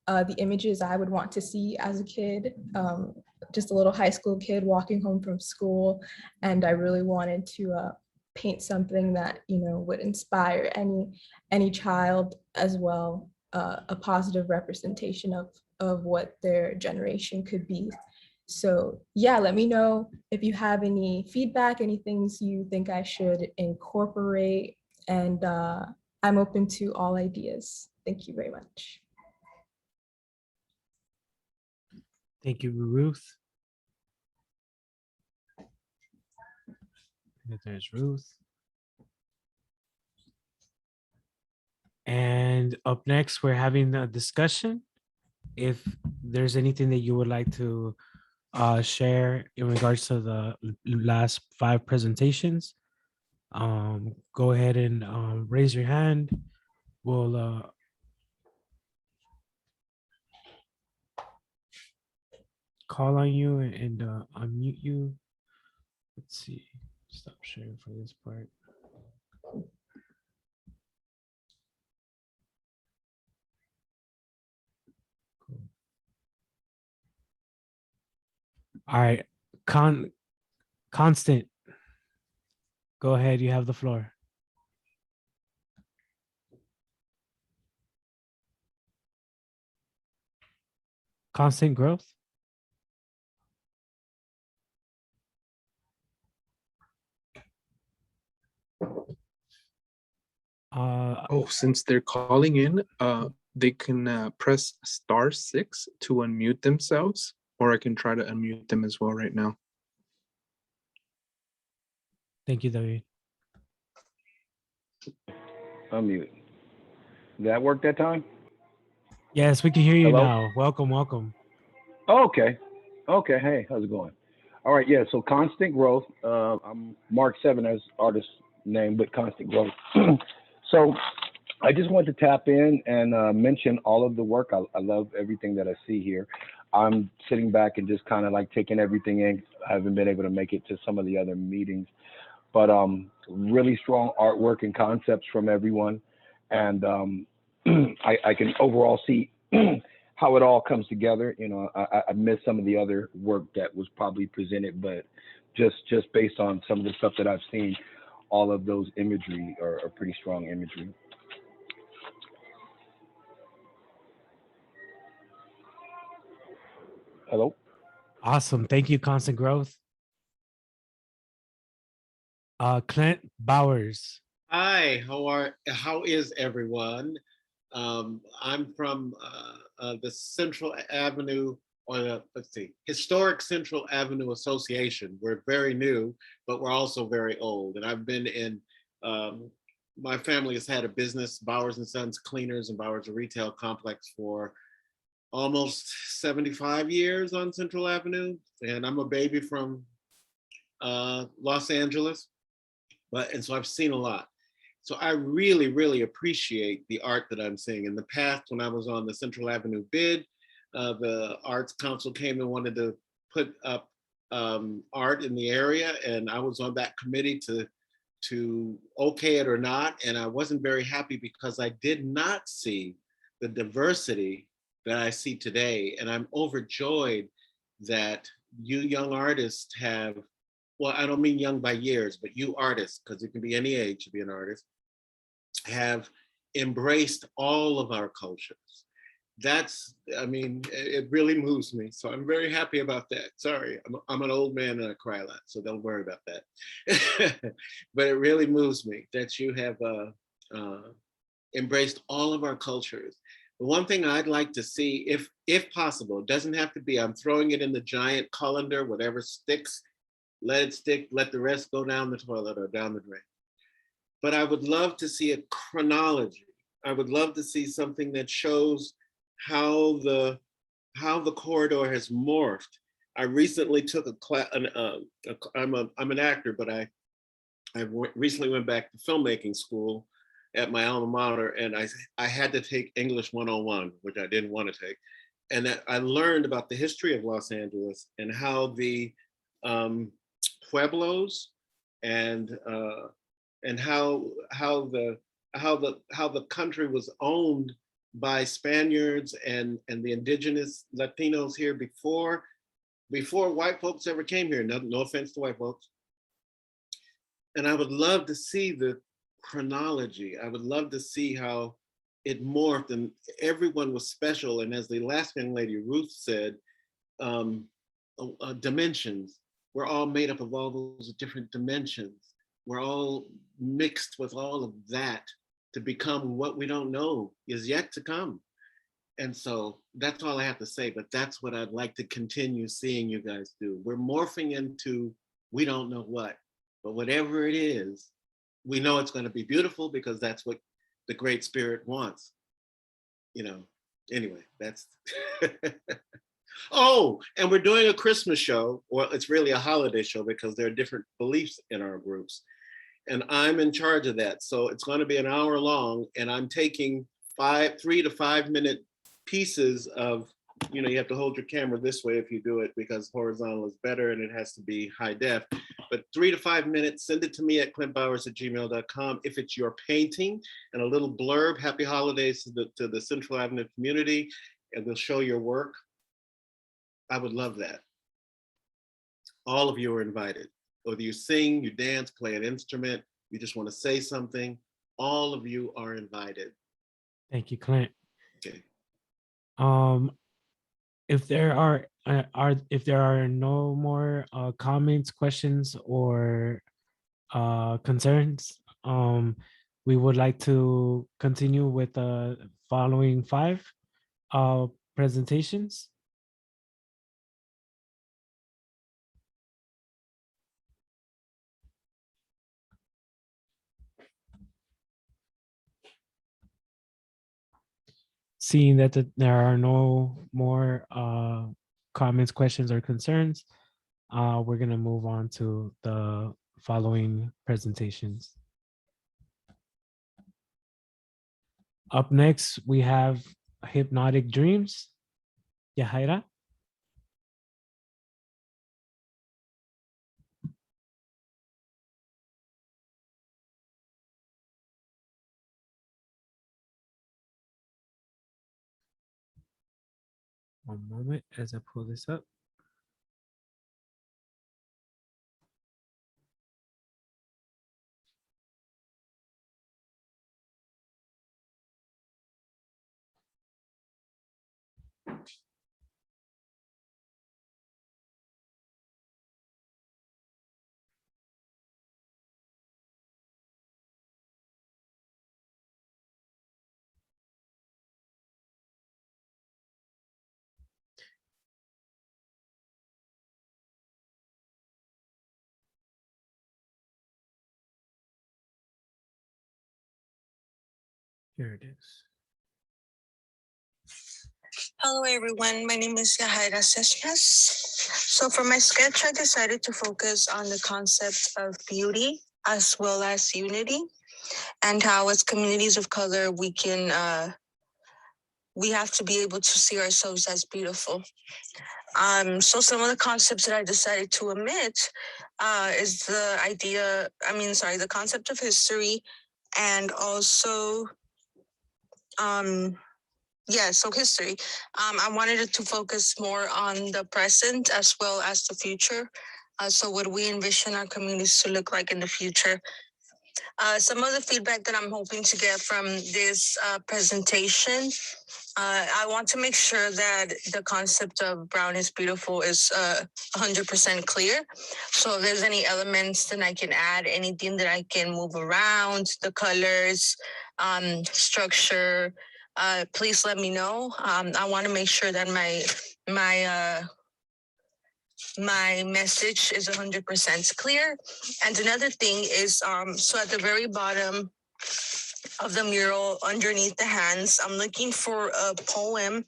the images I would want to see as a kid, just a little high school kid walking home from school. And I really wanted to paint something that, would inspire any child, as well, a positive representation of what their generation could be. So yeah, let me know if you have any feedback, any things you think I should incorporate, and I'm open to all ideas. Thank you very much. Thank you, Ruth. There's Ruth. And up next, we're having a discussion. If there's anything that you would like to share in regards to the last 5 presentations, go ahead and raise your hand. We'll call on you and unmute you. Let's see. Stop sharing for this part. Cool. All right, Constant. Go ahead. You have the floor. Constant growth. Oh, since they're calling in, they can press *6 to unmute themselves, or I can try to unmute them as well right now. Thank you, David. Unmute. Did that work that time? Yes, we can hear you Hello? now. Welcome, welcome. Oh, okay. Okay. Hey, how's it going? All right. Yeah. So constant growth. I'm Mark 7 as artist name, but constant growth. So I just want to tap in and mention all of the work. I love everything that I see here. I'm sitting back and just kind of like taking everything in. I haven't been able to make it to some of the other meetings, but really strong artwork and concepts from everyone. And I can overall see how it all comes together. You know, I missed some of the other work that was probably presented, but just based on some of the stuff that I've seen, all of those imagery are pretty strong imagery. Hello? Awesome. Thank you, Constant Growth. Clint Bowers. Hi, how is everyone? I'm from the Central Avenue, or let's see, Historic Central Avenue Association. We're very new, but we're also very old. And I've been in, my family has had a business, Bowers and Sons Cleaners and Bowers Retail Complex, for almost 75 years on Central Avenue. And I'm a baby from Los Angeles, and so I've seen a lot. So I really, really appreciate the art that I'm seeing. In the past, when I was on the Central Avenue bid, the Arts Council came and wanted to put up art in the area, and I was on that committee to okay it or not, and I wasn't very happy because I did not see the diversity that I see today, and I'm overjoyed that you young artists have, well, I don't mean young by years, but you artists, because it can be any age to be an artist, have embraced all of our cultures. That's, I mean, it really moves me. So I'm very happy about that. Sorry, I'm an old man and I cry a lot, so don't worry about that. But it really moves me that you have embraced all of our cultures. The one thing I'd like to see, if possible, it doesn't have to be, I'm throwing it in the giant colander, whatever sticks, let it stick, let the rest go down the toilet or down the drain. But I would love to see a chronology. I would love to see something that shows how the corridor has morphed. I recently took a class, I'm an actor, but I recently went back to filmmaking school at my alma mater, and I had to take English 101, which I didn't want to take. And I learned about the history of Los Angeles and how the pueblos and how the country was owned by Spaniards and the indigenous Latinos here before white folks ever came here. No offense to white folks. And I would love to see the chronology. I would love to see how it morphed and everyone was special. And as the last young lady, Ruth, said, dimensions. We're all made up of all those different dimensions. We're all mixed with all of that to become what we don't know is yet to come. And so that's all I have to say, but that's what I'd like to continue seeing you guys do. We're morphing into, we don't know what, but whatever it is, we know it's going to be beautiful because that's what the Great Spirit wants. You know, anyway, that's Oh, and we're doing a Christmas show. Well, it's really a holiday show because there are different beliefs in our groups. And I'm in charge of that. So it's going to be an hour long, and I'm taking 3 to 5 minute pieces of, you know, you have to hold your camera this way if you do it because horizontal is better and it has to be high def. But 3 to 5 minutes, send it to me at clintbowers@gmail.com. If it's your painting and a little blurb, happy holidays to the Central Avenue community, and we'll show your work. I would love that. All of you are invited. Whether you sing, you dance, play an instrument, you just want to say something, all of you are invited. Thank you, Clint. Okay. If there are no more comments, questions, or concerns, we would like to continue with the following 5 presentations. Seeing that there are no more comments, questions, or concerns, we're going to move on to the following presentations. Up next, we have Hypnotic Dreams. Yahaira. One moment as I pull this up. Here it is. Hello everyone, my name is Yahaira Sesnas. So for my sketch, I decided to focus on the concept of beauty as well as unity, and how as communities of color we have to be able to see ourselves as beautiful. So some of the concepts that I decided to omit is the concept of history, and also history. I wanted it to focus more on the present as well as the future. So what we envision our communities to look like in the future. Some of the feedback that I'm hoping to get from this presentation, I want to make sure that the concept of brown is beautiful is 100% clear. So if there's any elements that I can add, anything that I can move around, the colors, structure, please let me know. I want to make sure that my message is 100% clear. And another thing is, so at the very bottom of the mural, underneath the hands, I'm looking for a poem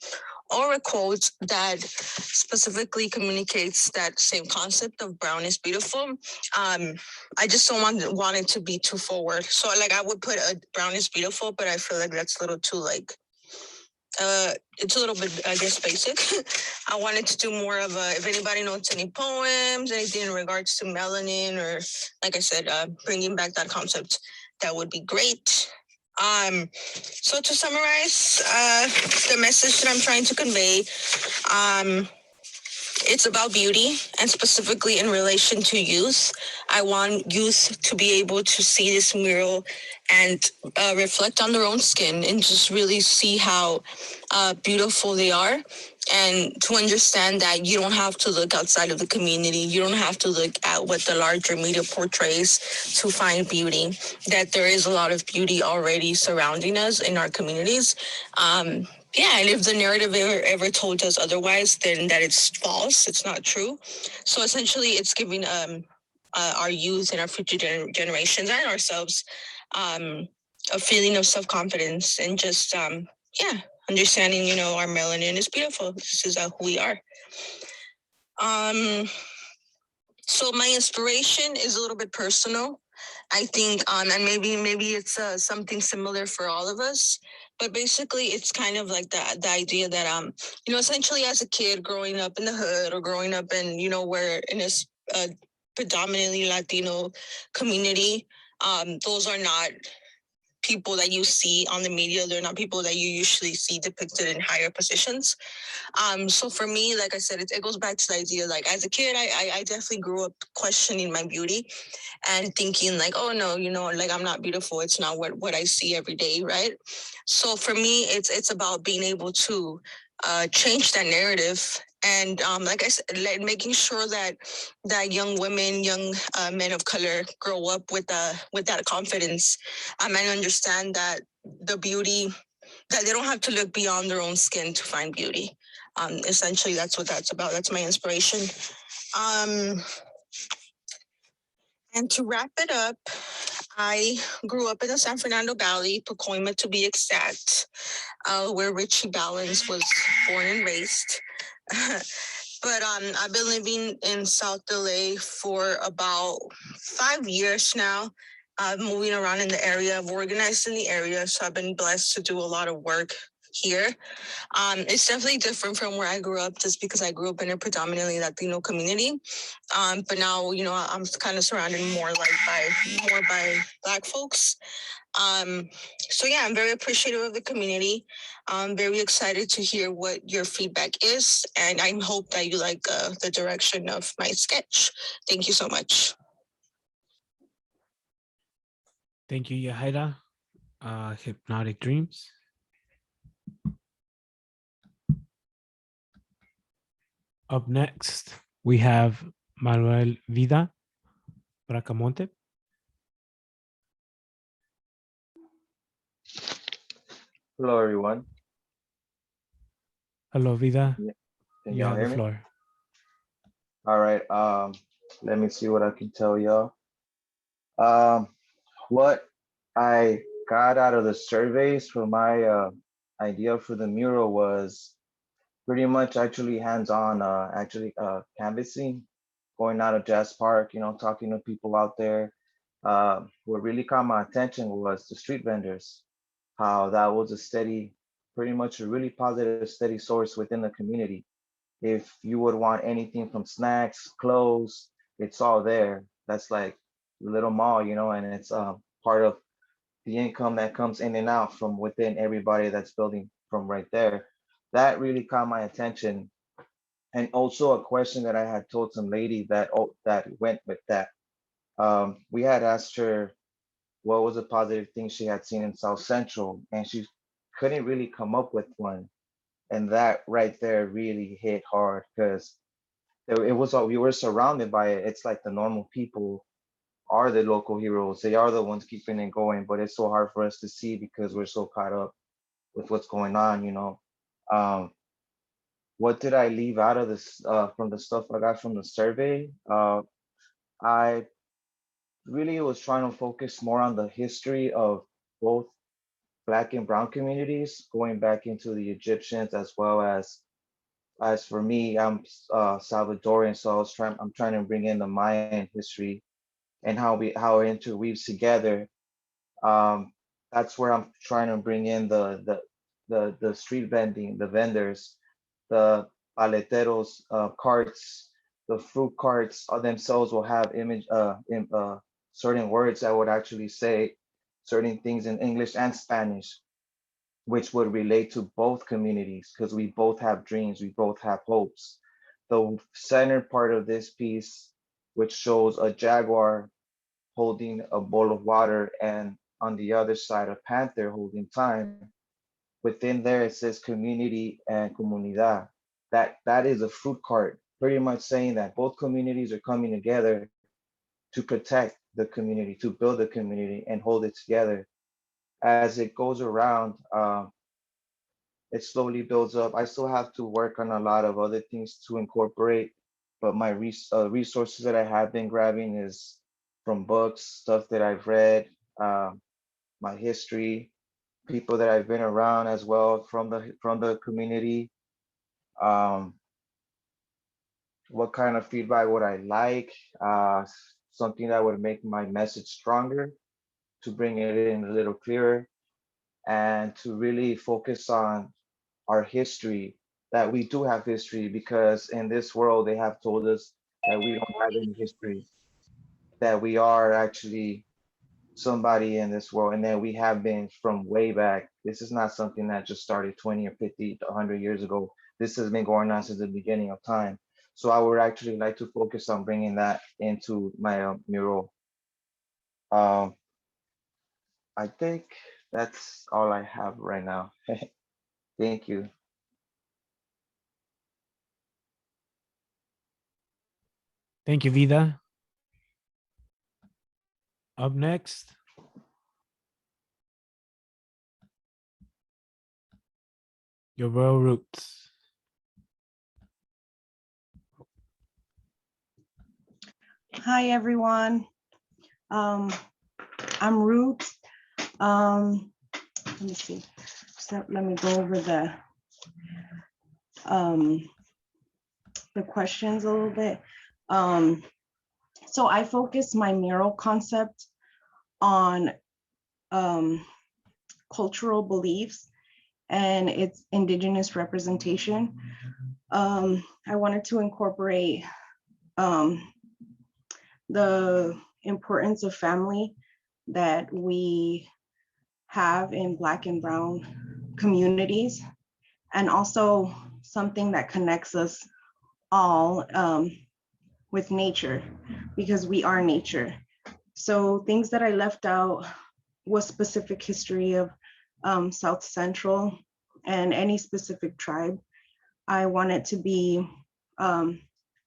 or a quote that specifically communicates that same concept of brown is beautiful. I just don't want it to be too forward. So I would put a brown is beautiful, but I feel like that's a little too it's a little bit, I guess, basic. I wanted to do more of if anybody knows any poems, anything in regards to melanin, or like I said, bringing back that concept, that would be great. So to summarize, the message that I'm trying to convey, it's about beauty, and specifically in relation to youth. I want youth to be able to see this mural and reflect on their own skin and just really see how beautiful they are, and to understand that you don't have to look outside of the community. You don't have to look at what the larger media portrays to find beauty, that there is a lot of beauty already surrounding us in our communities. And if the narrative ever told us otherwise, then that it's false, it's not true. So essentially, it's giving our youth and our future generations and ourselves a feeling of self-confidence and just, understanding, our melanin is beautiful. This is who we are. So my inspiration is a little bit personal. I think, and maybe it's something similar for all of us. But basically, it's kind of like the idea that essentially as a kid growing up in the hood or growing up in where in a predominantly Latino community, those are not people that you see on the media. They're not people that you usually see depicted in higher positions. So for me, like I said, it goes back to the idea, like as a kid, I definitely grew up questioning my beauty and thinking like, oh no, like I'm not beautiful. It's not what I see every day, right? So for me, it's about being able to change that narrative. And like I said, like making sure that young women, young men of color grow up with that confidence, and understand that the beauty, that they don't have to look beyond their own skin to find beauty. Essentially, that's what that's about. That's my inspiration. And to wrap it up, I grew up in the San Fernando Valley, Pacoima to be exact, where Richie Valens was born and raised. But I've been living in South LA for about 5 years now. Moving around in the area, I've organized in the area, so I've been blessed to do a lot of work here. It's definitely different from where I grew up, just because I grew up in a predominantly Latino community. But now, I'm kind of surrounded more by Black folks. So yeah, I'm very appreciative of the community. I'm very excited to hear what your feedback is, and I hope that you like the direction of my sketch. Thank you so much. Thank you, Yahaira. Hypnotic Dreams. Up next, we have Manuel Vida Bracamonte. Hello, everyone. Hello, Vida. Can You y'all have hear the me? floor. All right. Let me see what I can tell y'all. What I got out of the surveys for my idea for the mural was pretty much actually hands-on, canvassing, going out of Jazz Park, talking to people out there. What really caught my attention was the street vendors, how that was pretty much a really positive, steady source within the community. If you would want anything from snacks, clothes, it's all there. That's like a little mall, and it's part of the income that comes in and out from within everybody that's building from right there. That really caught my attention. And also a question that I had told some lady that went with that. We had asked her what was a positive thing she had seen in South Central, and she couldn't really come up with one. And that right there really hit hard because it was all we were surrounded by it. It's like the normal people are the local heroes. They are the ones keeping it going, but it's so hard for us to see because we're so caught up with what's going on. What did I leave out of this from the stuff I got from the survey? I really was trying to focus more on the history of both Black and Brown communities, going back into the Egyptians as well as for me, I'm Salvadorian, so I'm trying to bring in the Mayan history and how it interweaves together. Um, that's where I'm trying to bring in the street vending, the vendors, the paleteros, carts, the fruit carts themselves will have certain words that would actually say certain things in English and Spanish, which would relate to both communities because we both have dreams, we both have hopes. The center part of this piece, which shows a jaguar holding a bowl of water, and on the other side, a panther holding time. Within there, it says community and comunidad. That is a fruit cart, pretty much saying that both communities are coming together to protect the community, to build the community and hold it together. As it goes around, it slowly builds up. I still have to work on a lot of other things to incorporate, but my resources that I have been grabbing is from books, stuff that I've read, my history, people that I've been around as well from the community. Um, what kind of feedback would I like? Something that would make my message stronger, to bring it in a little clearer, and to really focus on our history, that we do have history, because in this world they have told us that we don't have any history, that we are actually somebody in this world, and that we have been from way back. This is not something that just started 20 or 50 to 100 years ago. This has been going on since the beginning of time. So I would actually like to focus on bringing that into my mural. Um, I think that's all I have right now. Thank you. Thank you, Vida. Up next, your rural roots. Hi, everyone. I'm Roots. Let me see. So let me go over the questions a little bit. So I focus my mural concept on cultural beliefs and its indigenous representation. I wanted to incorporate the importance of family that we have in Black and Brown communities, and also something that connects us all with nature, because we are nature. So things that I left out was specific history of South Central and any specific tribe. I want it to be, I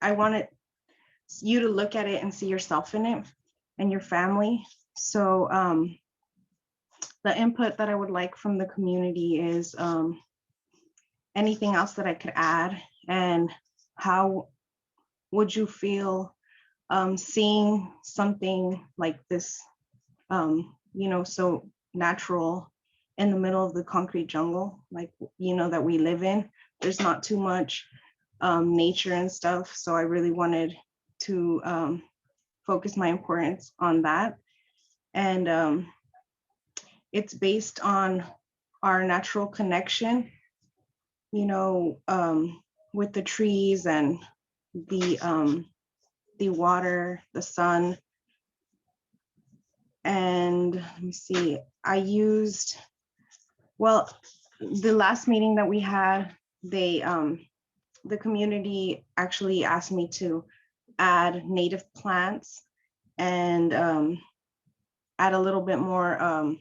wanted you to look at it and see yourself in it and your family. So the input that I would like from the community is anything else that I could add, and how would you feel seeing something like this, so natural in the middle of the concrete jungle, like, that we live in. There's not too much nature and stuff. So I really wanted to focus my importance on that. And it's based on our natural connection, with the trees and the water, the sun. And let me see, the last meeting that we had, the community actually asked me to add native plants and add a little bit more of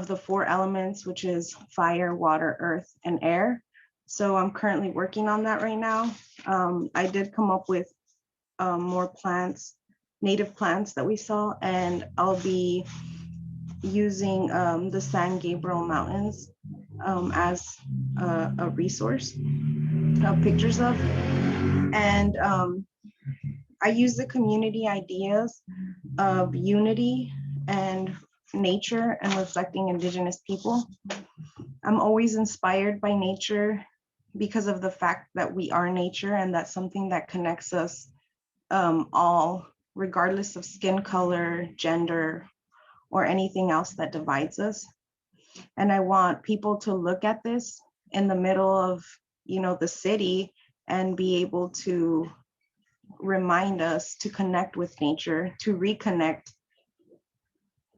the 4 elements, which is fire, water, earth, and air. So I'm currently working on that right now. I did come up with more plants, native plants that we saw, and I'll be using the San Gabriel Mountains as a resource of pictures of. And I use the community ideas of unity and nature and reflecting Indigenous people. I'm always inspired by nature because of the fact that we are nature, and that's something that connects us all, regardless of skin color, gender, or anything else that divides us. And I want people to look at this in the middle of, the city, and be able to remind us to connect with nature, to reconnect.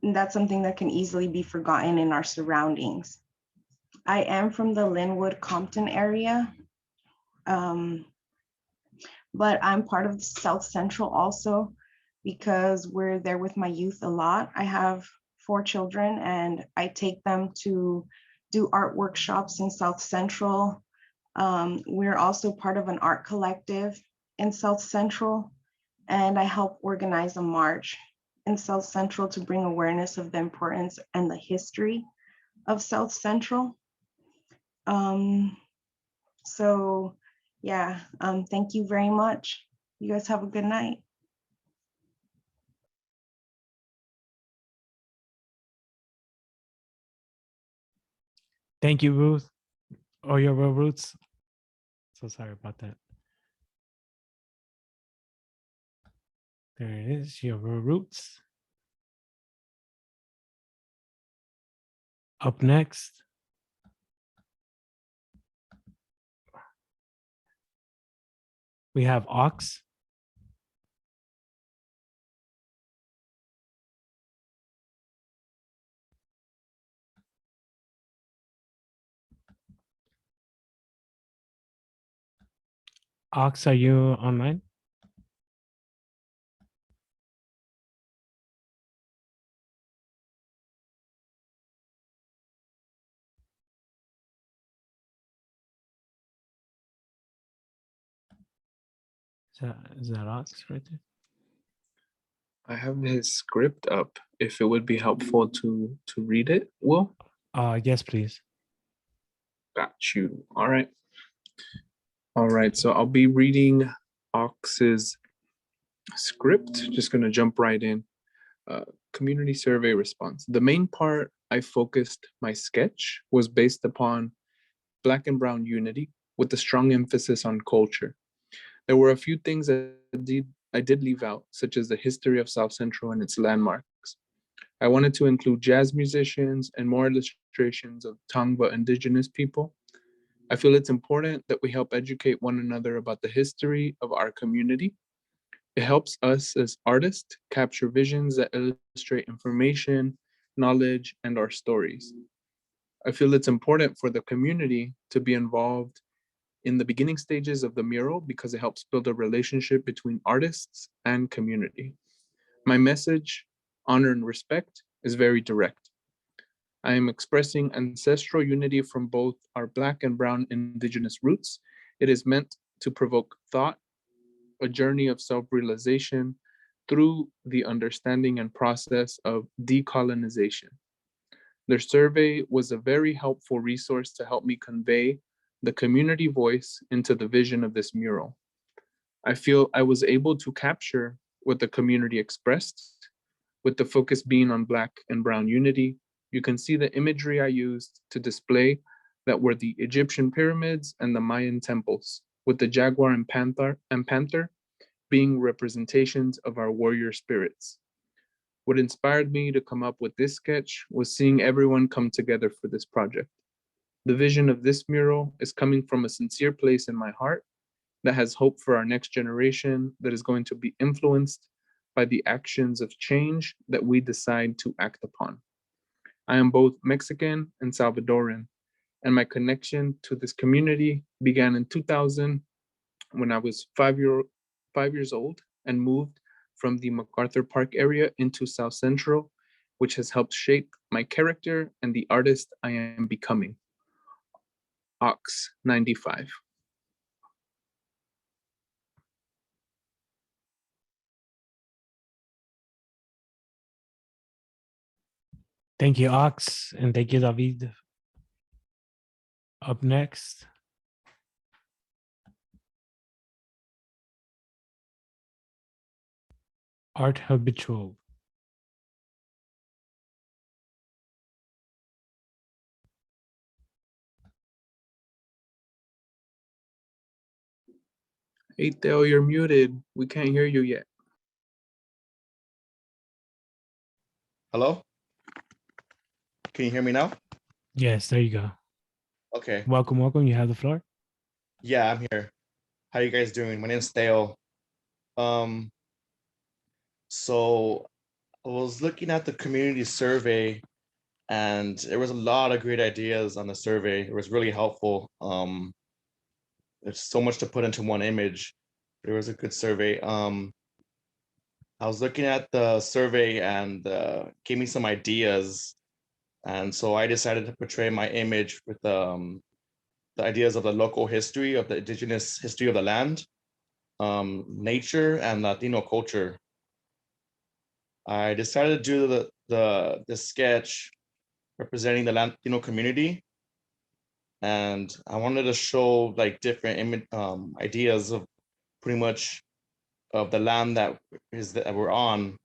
And that's something that can easily be forgotten in our surroundings. I am from the Linwood Compton area, but I'm part of South Central also, because we're there with my youth a lot. I have 4 children, and I take them to do art workshops in South Central. We're also part of an art collective in South Central, and I help organize a march in South Central to bring awareness of the importance and the history of South Central. So yeah, thank you very much. You guys have a good night. Thank you, Ruth. Or your real roots. So sorry about that. There it is, your real roots. Up next, we have Ox. Ox, are you online? Is that Ox right there? I have his script up. If it would be helpful to read it, Will? Yes, please. Got you. All right. All right. So I'll be reading Ox's script. Just gonna jump right in. Community survey response. The main part I focused my sketch was based upon Black and Brown unity with a strong emphasis on culture. There were a few things I did leave out, such as the history of South Central and its landmarks. I wanted to include jazz musicians and more illustrations of Tongva indigenous people. I feel it's important that we help educate one another about the history of our community. It helps us as artists capture visions that illustrate information, knowledge, and our stories. I feel it's important for the community to be involved in the beginning stages of the mural because it helps build a relationship between artists and community. My message, honor and respect, is very direct. I am expressing ancestral unity from both our Black and Brown indigenous roots. It is meant to provoke thought, a journey of self-realization through the understanding and process of decolonization. Their survey was a very helpful resource to help me convey the community voice into the vision of this mural. I feel I was able to capture what the community expressed, with the focus being on Black and Brown unity. You can see the imagery I used to display that were the Egyptian pyramids and the Mayan temples, with the jaguar and panther being representations of our warrior spirits. What inspired me to come up with this sketch was seeing everyone come together for this project. The vision of this mural is coming from a sincere place in my heart that has hope for our next generation that is going to be influenced by the actions of change that we decide to act upon. I am both Mexican and Salvadoran, and my connection to this community began in 2000 when I was 5 years old and moved from the MacArthur Park area into South Central, which has helped shape my character and the artist I am becoming. Ox 95. Thank you, Ox, and thank you, David. Up next, Art Habitual. Hey, Theo, you're muted. We can't hear you yet. Hello? Can you hear me now? Yes, there you go. Okay. Welcome, welcome. You have the floor. Yeah, I'm here. How you guys doing? My name's Theo. So I was looking at the community survey and there was a lot of great ideas on the survey. It was really helpful. There's so much to put into one image. It was a good survey. I was looking at the survey and gave me some ideas. And so I decided to portray my image with the ideas of the local history, of the indigenous history of the land, nature, and Latino culture. I decided to do the sketch representing the Latino community, and I wanted to show like different ideas of pretty much of the land that we're on.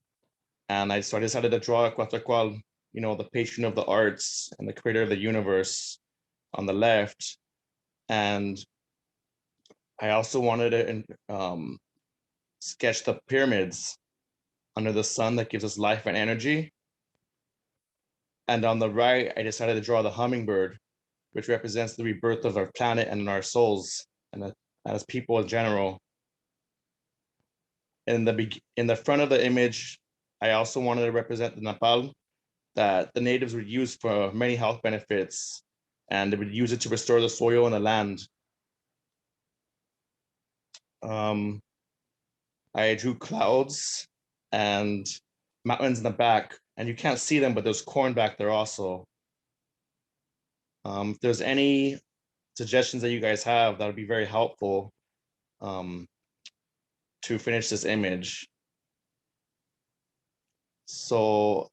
And so I decided to draw Quetzalcoatl, the patron of the arts and the creator of the universe. on the left. And I also wanted to sketch the pyramids under the sun that gives us life and energy. And on the right, I decided to draw the hummingbird, which represents the rebirth of our planet and our souls, and as people in general. In the front of the image, I also wanted to represent the napalm that the natives would use for many health benefits, and they would use it to restore the soil and the land. I drew clouds and mountains in the back, and you can't see them, but there's corn back there also. If there's any suggestions that you guys have, that would be very helpful to finish this image. So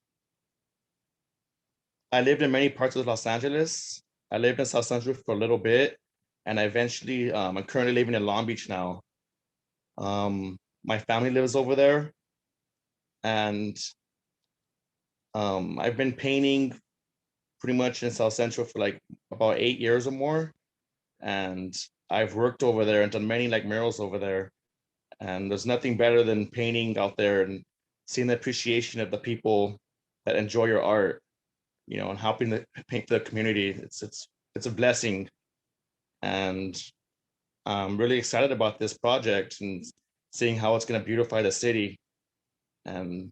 I lived in many parts of Los Angeles. I lived in South Central for a little bit, and I eventually, I'm currently living in Long Beach now. My family lives over there, and I've been painting pretty much in South Central for like about 8 years or more. And I've worked over there and done many like murals over there. And there's nothing better than painting out there and seeing the appreciation of the people that enjoy your art, you know, and helping to paint for the community. It's a blessing. And I'm really excited about this project and seeing how it's going to beautify the city. And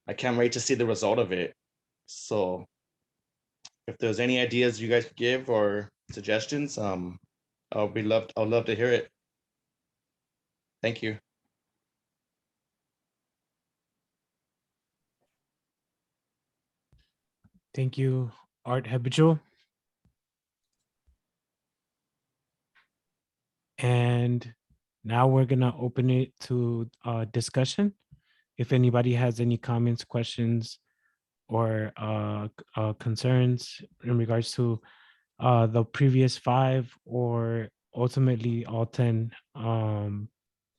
I can't wait to see the result of it. So if there's any ideas you guys could give or suggestions, I'll love to hear it. Thank you. Thank you, Art Habitual. And now we're gonna open it to discussion. If anybody has any comments, questions, or concerns in regards to the previous 5 or ultimately all 10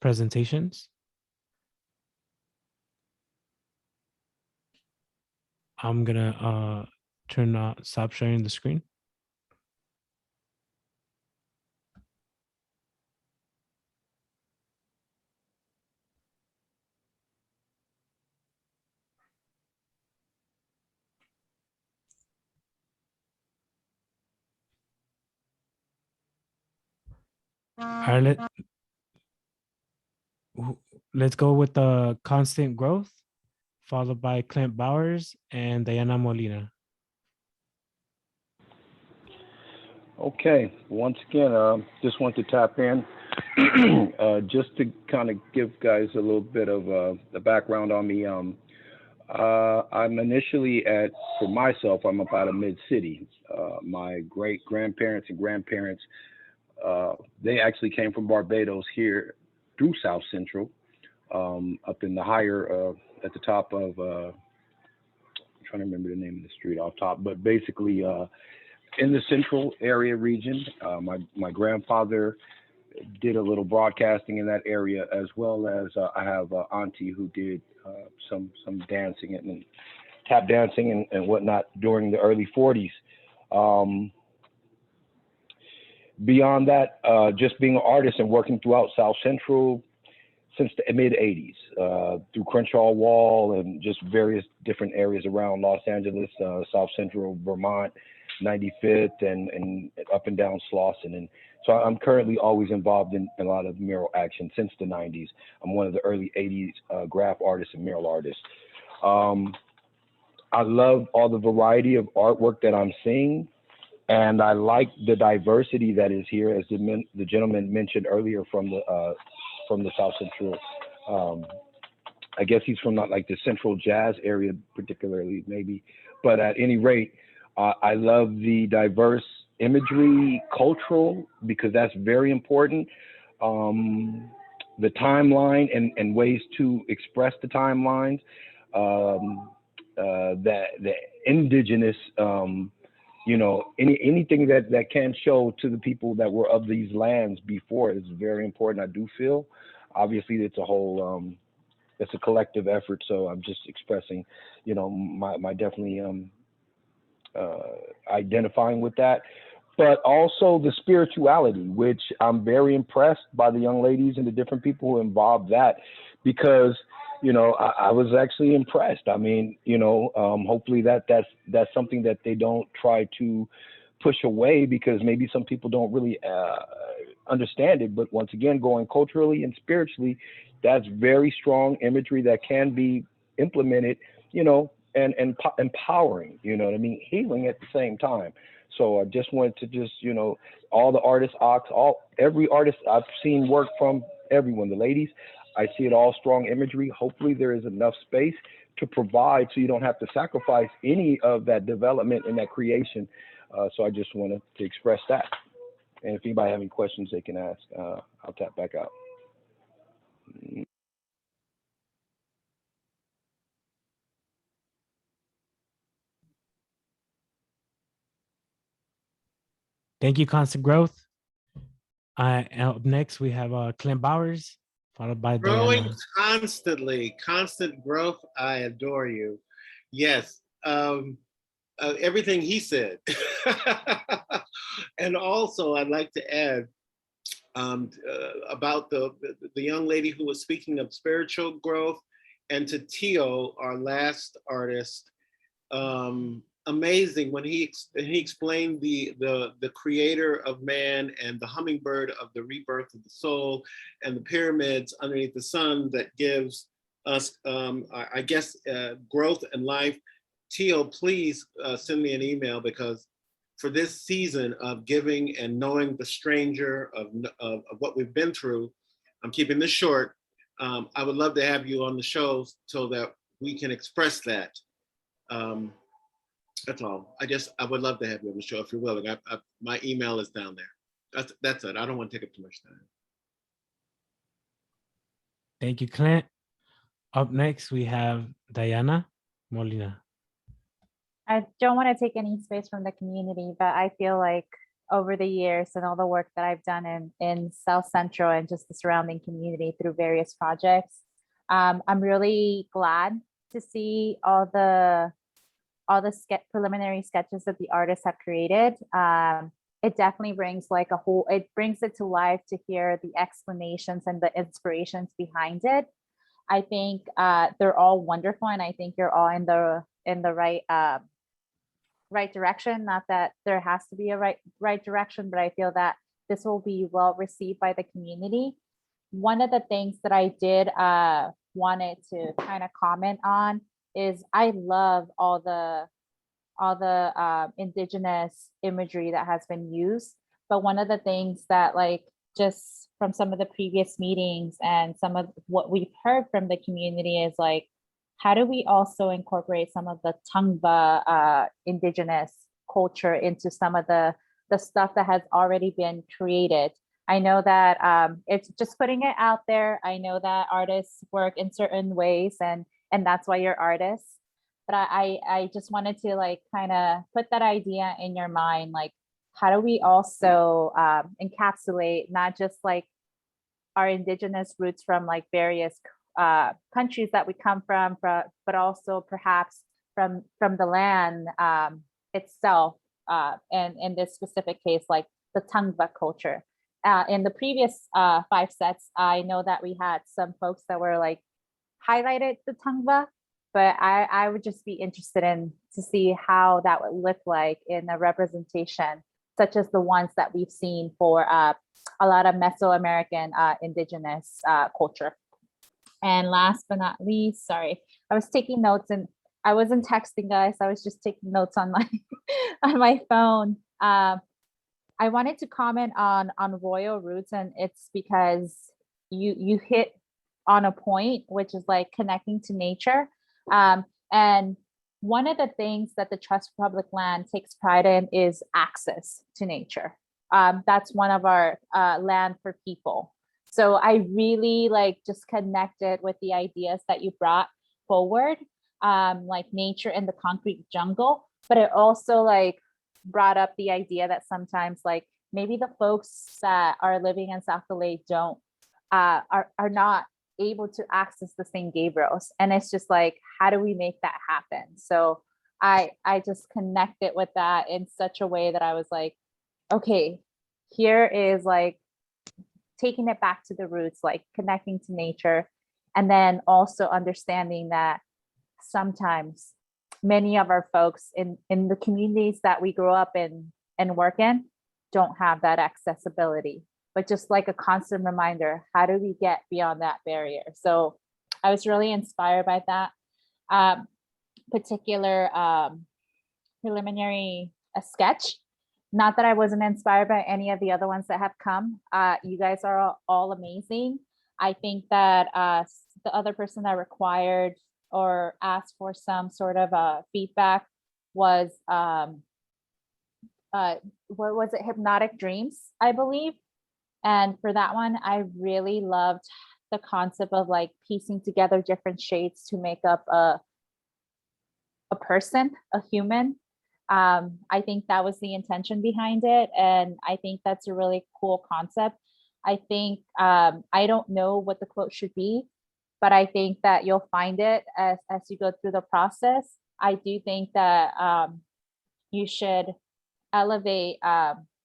presentations. I'm gonna stop sharing the screen. All right, let's go with the constant growth, followed by Clint Bowers and Diana Molina. Okay, once again, just want to tap in just to kind of give guys a little bit of the background on me. I'm initially for myself, I'm about a mid-city. My great grandparents and grandparents, they actually came from Barbados here through South Central, up in the higher, at the top of, I'm trying to remember the name of the street off top, but basically in the central area region. My grandfather did a little broadcasting in that area, as well as I have an auntie who did some dancing and tap dancing and whatnot during the early 40s. Beyond that, just being an artist and working throughout South Central since the mid 80s, through Crenshaw Wall and just various different areas around Los Angeles, South Central Vermont, 95th, and up and down Slauson. And so I'm currently always involved in a lot of mural action since the 90s. I'm one of the early 80s graph artists and mural artists. I love all the variety of artwork that I'm seeing, and I like the diversity that is here, as the gentleman mentioned earlier from the South Central. I guess he's from not like the Central Jazz area particularly, maybe, but at any rate, I love the diverse imagery, cultural, because that's very important. The timeline and ways to express the timelines, that the indigenous, anything that can show to the people that were of these lands before is very important. I do feel, obviously, it's a whole, it's a collective effort. So I'm just expressing, my definitely identifying with that. but also the spirituality, which I'm very impressed by the young ladies and the different people who involved that, because I was actually impressed. I mean, hopefully that's something that they don't try to push away, because maybe some people don't really understand it. But once again, going culturally and spiritually, that's very strong imagery that can be implemented, and empowering, what I mean, healing at the same time. So I just wanted to all the artists, every artist I've seen work from, everyone, the ladies, I see it all strong imagery. Hopefully there is enough space to provide so you don't have to sacrifice any of that development and that creation. So I just wanted to express that. And if anybody have any questions, they can ask. I'll tap back out. Thank you, Constant Growth. Up next, we have Clint Bowers, followed by Growing Diana. constantly, constant growth. I adore you. Yes, everything he said. And also, I'd like to add about the young lady who was speaking of spiritual growth, and to Tio, our last artist. Amazing when he explained the creator of man and the hummingbird of the rebirth of the soul, and the pyramids underneath the sun that gives us I guess growth and life. Tio, please send me an email, because for this season of giving and knowing the stranger of what we've been through, I'm keeping this short. I would love to have you on the show so that we can express that. That's all. I would love to have you on the show if you're willing. My email is down there. That's it. I don't want to take up too much time. Thank you, Clint. Up next, we have Diana Molina. I don't want to take any space from the community, but I feel like over the years and all the work that I've done in South Central and just the surrounding community through various projects, I'm really glad to see all the preliminary sketches that the artists have created. It definitely brings it brings it to life to hear the explanations and the inspirations behind it. I think they're all wonderful, and I think you're all in the right direction. Not that there has to be a right direction, but I feel that this will be well received by the community. One of the things that I did wanted to kind of comment on is I love all the indigenous imagery that has been used. But one of the things that, like, just from some of the previous meetings and some of what we've heard from the community is like, how do we also incorporate some of the Tongva indigenous culture into some of the stuff that has already been created? I know that it's just putting it out there. I know that artists work in certain ways, and that's why you're artists. But I just wanted to like kind of put that idea in your mind, like, how do we also encapsulate not just like our indigenous roots from like various countries that we come from, but also perhaps from the land itself, and in this specific case, like the Tongva culture. In the previous 5 sets, I know that we had some folks that were like highlighted the Tongva, but I would just be interested in to see how that would look like in a representation such as the ones that we've seen for a lot of Mesoamerican indigenous culture. And last but not least, sorry, I was taking notes and I wasn't texting, guys. I was just taking notes on my on my phone. I wanted to comment on royal roots, and it's because you hit on a point, which is like connecting to nature. And one of the things that the Trust for Public Land takes pride in is access to nature. That's one of our land for people. So I really like just connected with the ideas that you brought forward, like nature in the concrete jungle, but it also like brought up the idea that sometimes like maybe the folks that are living in South LA don't are not able to access the St. Gabriel's, and it's just like, how do we make that happen? So I just connected with that in such a way that I was like, okay, here is like taking it back to the roots, like connecting to nature, and then also understanding that sometimes many of our folks in the communities that we grew up in and work in don't have that accessibility, but just like a constant reminder, how do we get beyond that barrier? So I was really inspired by that particular preliminary sketch. Not that I wasn't inspired by any of the other ones that have come. You guys are all amazing. I think that the other person that required or asked for some sort of feedback was what was it, hypnotic dreams, I believe. And for that one, I really loved the concept of like piecing together different shades to make up a person, a human. I think that was the intention behind it. And I think that's a really cool concept. I think, I don't know what the quote should be, but I think that you'll find it as you go through the process. I do think that you should elevate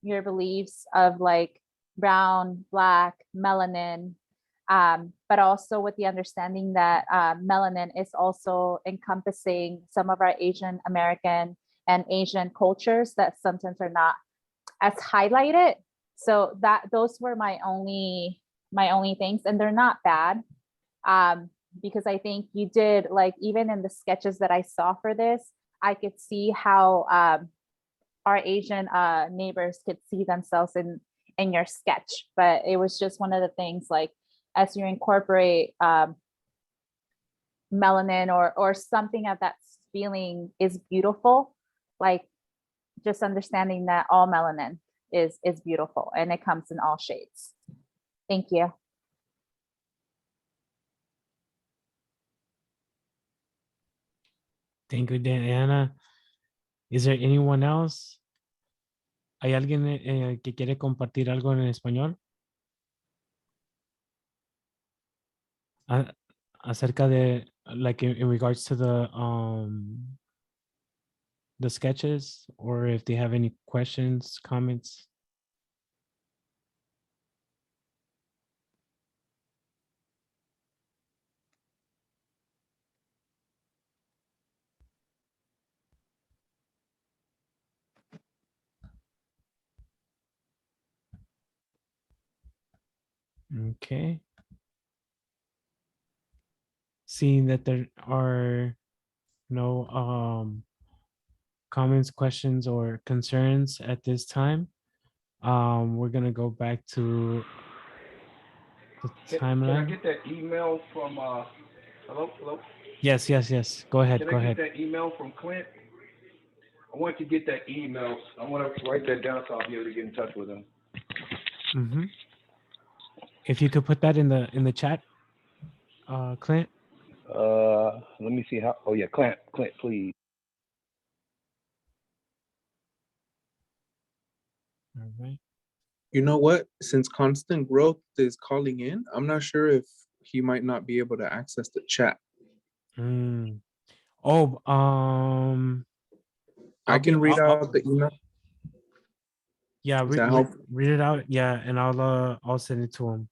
your beliefs of like brown, black, melanin, but also with the understanding that melanin is also encompassing some of our Asian American and Asian cultures that sometimes are not as highlighted. So that those were my only things, and they're not bad, because I think you did, like, even in the sketches that I saw for this, I could see how our Asian neighbors could see themselves in your sketch. But it was just one of the things, like, as you incorporate melanin or something of that feeling is beautiful, like just understanding that all melanin is beautiful and it comes in all shades. Thank you. Thank you, Diana. Is there anyone else? ¿Hay alguien que quiere compartir algo en español? Acerca de, like, in regards to the sketches, or if they have any questions, comments. Okay. Seeing that there are no comments, questions, or concerns at this time, we're gonna go back to the Can I timeline. get that email from, hello? Yes. Go ahead. Can I get that email from Clint? I want to get that email. I want to write that down so I'll be able to get in touch with him. Mm-hmm. If you could put that in the chat, Clint. Let me see how, oh yeah, Clint, please. All right. You know what? Since Constant Growth is calling in, I'm not sure if he might not be able to access the chat. Oh, I can read out the email. Yeah, read it out. Yeah, and I'll send it to him.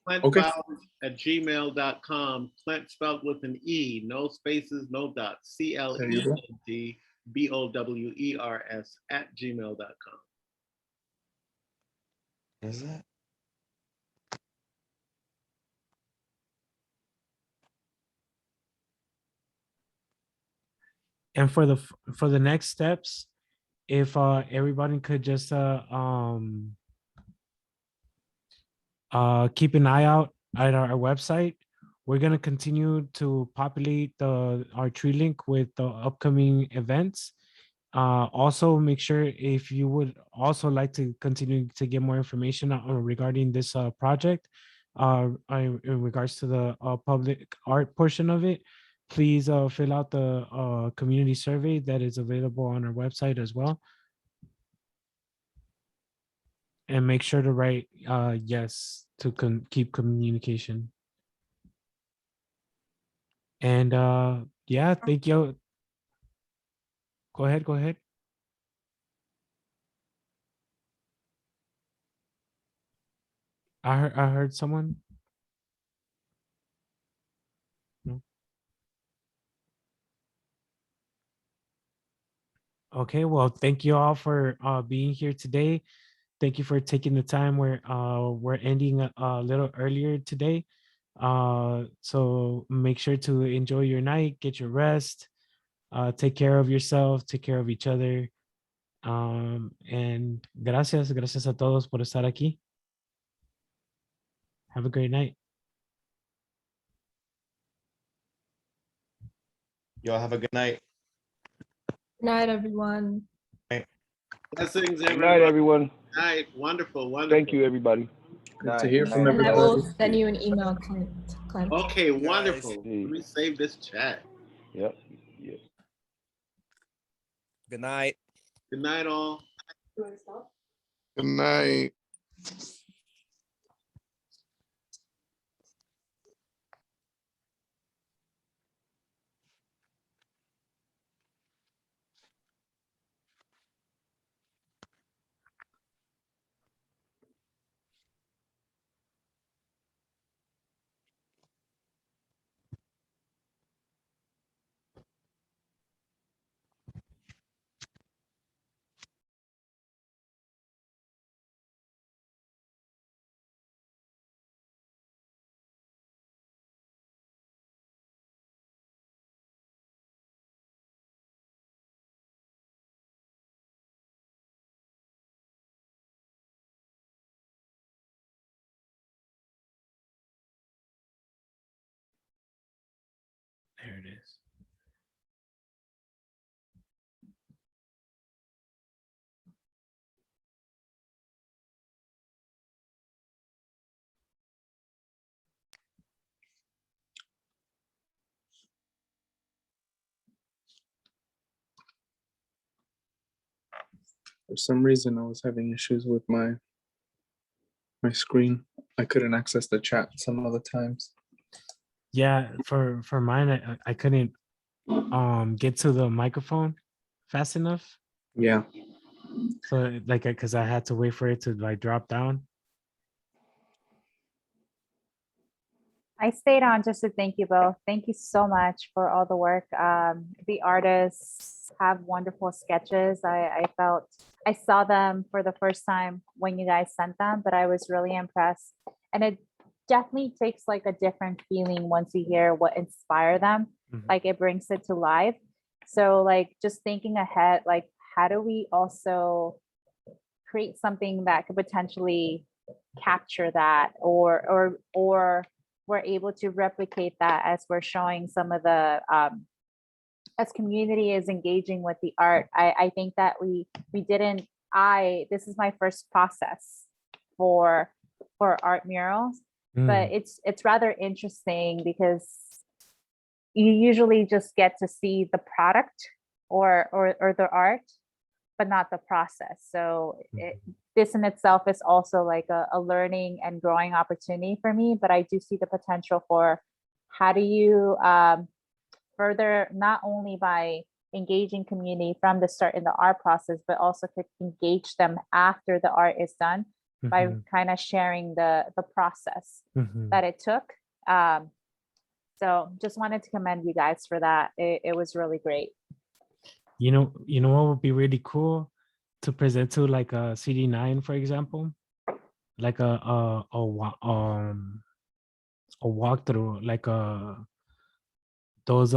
ClintBowers@gmail.com. Clint spelled with an E, no spaces, no dots. CLENTBOWERS@gmail.com. Is that? And for the next steps, if everybody could just keep an eye out at our website. We're gonna continue to populate our tree link with the upcoming events. Also, make sure, if you would also like to continue to get more information regarding this project, in regards to the public art portion of it, please fill out the community survey that is available on our website as well. And make sure to write yes to keep communication. And yeah, thank you. Go ahead. I heard someone. No. Okay, well, thank you all for being here today. Thank you for taking the time. We're ending a little earlier today. So make sure to enjoy your night, get your rest, take care of yourself, take care of each other. And gracias a todos por estar aquí. Have a great night. Y'all have a good night. Good night, everyone. Blessings, Good night, everyone. Night. Wonderful, wonderful. Thank you, everybody. Good to hear from And I everybody. will send you an email, Clint. Okay, wonderful. Let me save this chat. Yep. Yep. Good night. Good night, all. Good night. There it is. For some reason, I was having issues with my screen. I couldn't access the chat some other times. Yeah, for mine, I couldn't get to the microphone fast enough. Yeah. So like, because I had to wait for it to like drop down. I stayed on just to thank you both. Thank you so much for all the work. The artists have wonderful sketches. I felt I saw them for the first time when you guys sent them, but I was really impressed. And it definitely takes like a different feeling once you hear what inspired them. Like it brings it to life. So like just thinking ahead, like how do we also create something that could potentially capture that or we're able to replicate that as we're showing some of the as community is engaging with the art. I think that we didn't this is my first process for art murals, but it's rather interesting because you usually just get to see the product or the art, but not the process. So this in itself is also like a learning and growing opportunity for me, but I do see the potential for how do you further, not only by engaging community from the start in the art process, but also could engage them after the art is done by kind of sharing the process that it took. So just wanted to commend you guys for that. It was really great. You know what would be really cool to present to like a CD9, for example, like a walkthrough, like those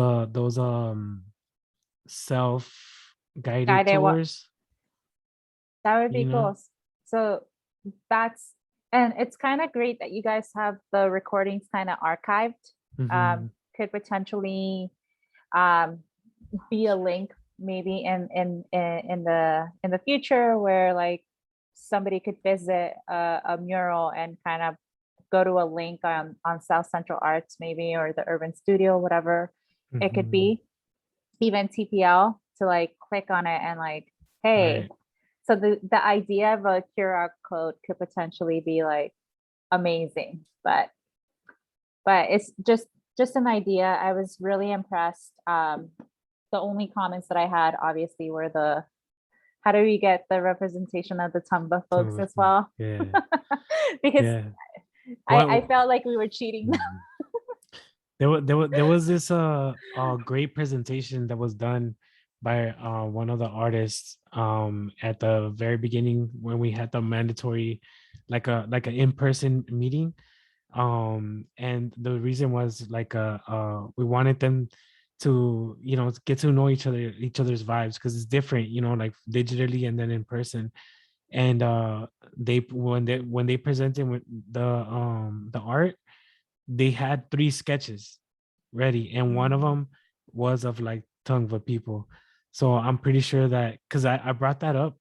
self-guided Guided tours. That would be You know? cool. So that's, and it's kind of great that you guys have the recordings kind of archived. Could potentially be a link maybe in the future where like somebody could visit a mural and kind of go to a link on South Central Arts maybe, or the Urban Studio, whatever it could be, even TPL, to like click on it and like, hey, so the idea of a QR code could potentially be like amazing, but it's just an idea. I was really impressed. The only comments that I had obviously were the, how do we get the representation of the Tumba folks as well? Yeah. Because Yeah. I felt like we were cheating. There was this great presentation that was done by one of the artists at the very beginning when we had the mandatory like an in-person meeting, and the reason was like we wanted them to get to know each other's vibes, because it's different, like digitally and then in person. And they when they presented with the art, they had 3 sketches ready, and one of them was of like Tongva people. So I'm pretty sure that, because I brought that up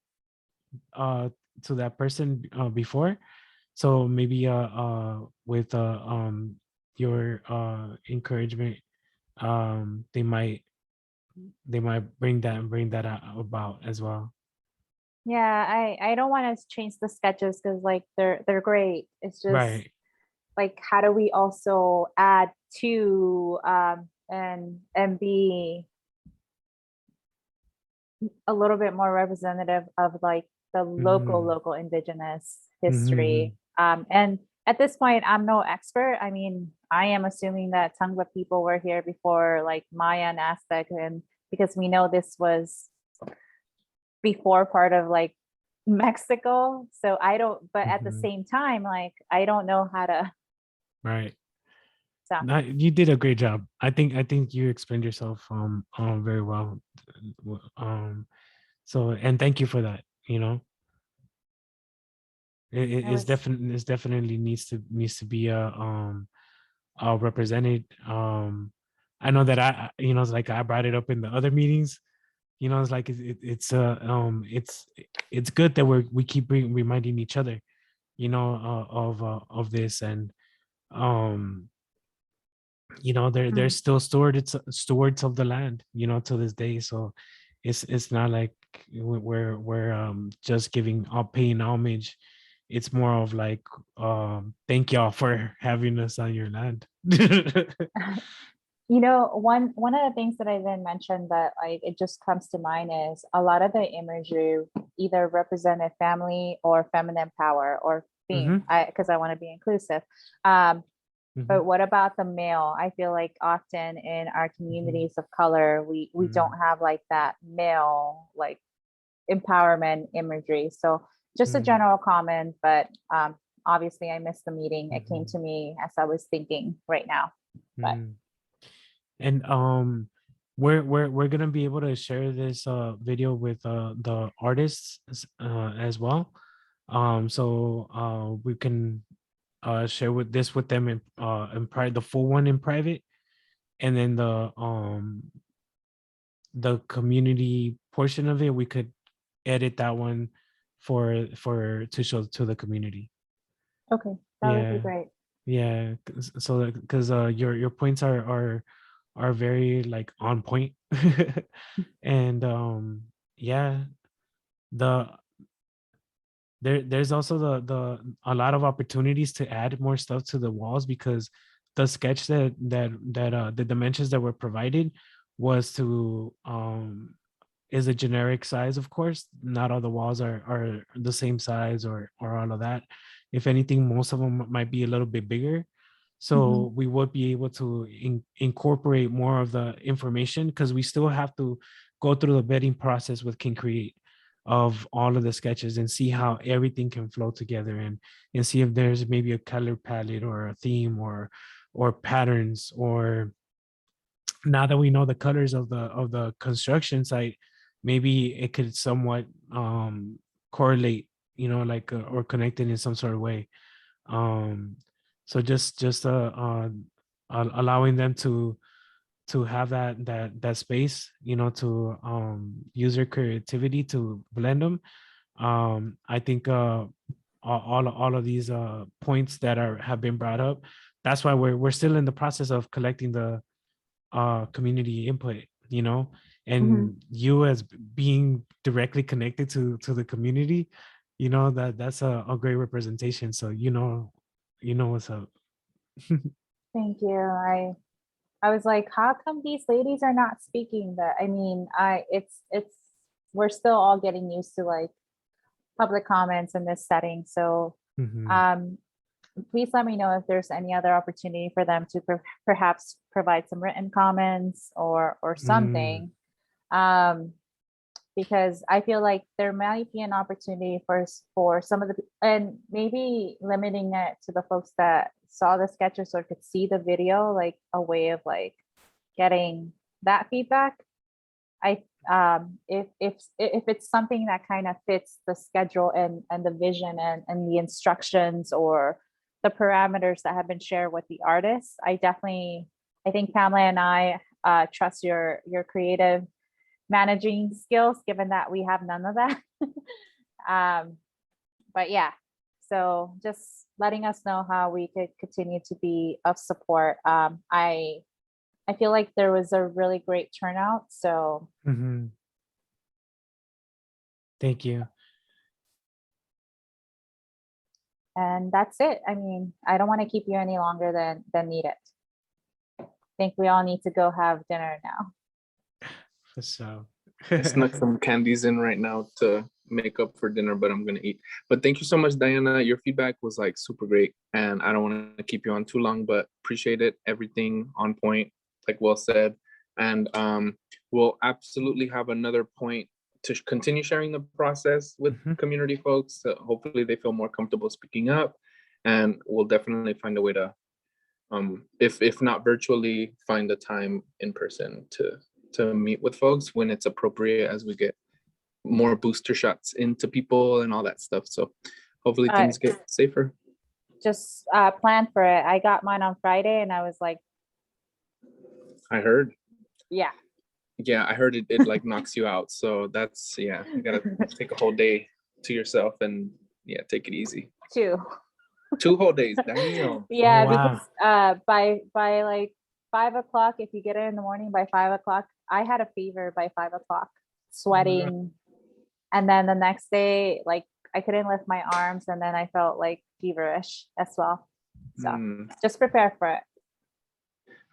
uh to that person before, so maybe with your encouragement, they might bring that about as well. Yeah, I don't want to change the sketches because like they're great. It's just Right. like how do we also add to and be a little bit more representative of like the local indigenous history. And at this point, I'm no expert. I mean, I am assuming that Tongva people were here before like Maya and Aztec, and because we know this was before part of like Mexico. So I don't, but at the same time, like I don't know how to. Right. So You did a great job. I think you explained yourself very well. So, and thank you for that. It's definitely needs to be represented. I know that it's like I brought it up in the other meetings. It's like it's good that we keep reminding each other, of this. And they're still stewards of the land, to this day. So it's not like we're just paying homage. It's more of like, thank y'all for having us on your land. one of the things that I then mentioned that like it just comes to mind is a lot of the imagery either represented family or feminine power or theme, because I want to be inclusive. But what about the male? I feel like often in our communities of color, we don't have like that male like empowerment imagery. So just a general comment, but obviously I missed the meeting. It came to me as I was thinking right now. But And we're gonna be able to share this video with the artists as well. So we can share with them in private, the full one in private, and then the community portion of it, we could edit that one to show to the community. Okay, that would be great. Yeah, so because your points are very like on point. And yeah, the there's also the a lot of opportunities to add more stuff to the walls, because the sketch that the dimensions that were provided was to is a generic size. Of course, not all the walls are the same size or all of that. If anything, most of them might be a little bit bigger. So we would be able to incorporate more of the information, because we still have to go through the vetting process with Can Create of all of the sketches and see how everything can flow together, and see if there's maybe a color palette or a theme or patterns. Or now that we know the colors of the construction site, maybe it could somewhat correlate, like or connect it in some sort of way. um so just allowing them to have that space, to use their creativity to blend them. I think all of these points that have been brought up, that's why we're still in the process of collecting the community input, and you as being directly connected to the community, that's a great representation. So what's up. Thank you. I was like, how come these ladies are not speaking? But I mean, it's we're still all getting used to like public comments in this setting. So please let me know if there's any other opportunity for them to perhaps provide some written comments or something. Because I feel like there might be an opportunity for some of the, and maybe limiting it to the folks that saw the sketches or could see the video, like a way of like getting that feedback. If it's something that kind of fits the schedule and the vision and the instructions or the parameters that have been shared with the artists, I think Pamela and I trust your creative managing skills, given that we have none of that. But yeah, so just letting us know how we could continue to be of support. I feel like there was a really great turnout. So thank you. And that's it. I mean, I don't want to keep you any longer than needed. I think we all need to go have dinner now. So I snuck some candies in right now to make up for dinner, but I'm gonna eat. But thank you so much, Diana. Your feedback was like super great, and I don't want to keep you on too long, but appreciate it. Everything on point, like well said. And we'll absolutely have another point to continue sharing the process with community folks. Hopefully they feel more comfortable speaking up, and we'll definitely find a way to, if not virtually, find a time in person to meet with folks when it's appropriate, as we get more booster shots into people and all that stuff. So hopefully things get safer. Just plan for it. I got mine on Friday and I was like, I heard. yeah. Yeah, I heard it like knocks you out. So that's, yeah, you gotta take a whole day to yourself and yeah, take it easy. 2 whole days, damn. Yeah, Oh, wow. because by like 5 o'clock, if you get it in the morning by 5 o'clock, I had a fever by 5 o'clock, sweating. And then the next day, like I couldn't lift my arms and then I felt like feverish as well. So just prepare for it.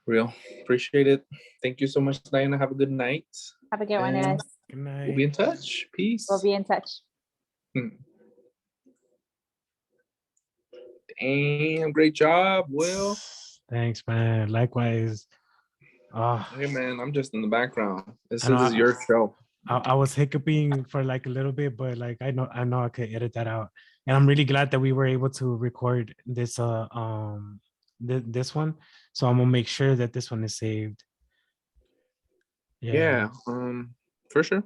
Real, appreciate it. Thank you so much, Diana. Have a good night. Have a good one, guys. Good night. We'll be in touch. Peace. We'll be in touch. Damn, great job, Will. Thanks, man. Likewise. Hey, man, I'm just in the background. This I know is your show. I was hiccuping for like a little bit, but like I know I could edit that out. And I'm really glad that we were able to record this this one. So I'm gonna make sure that this one is saved. Yeah, for sure.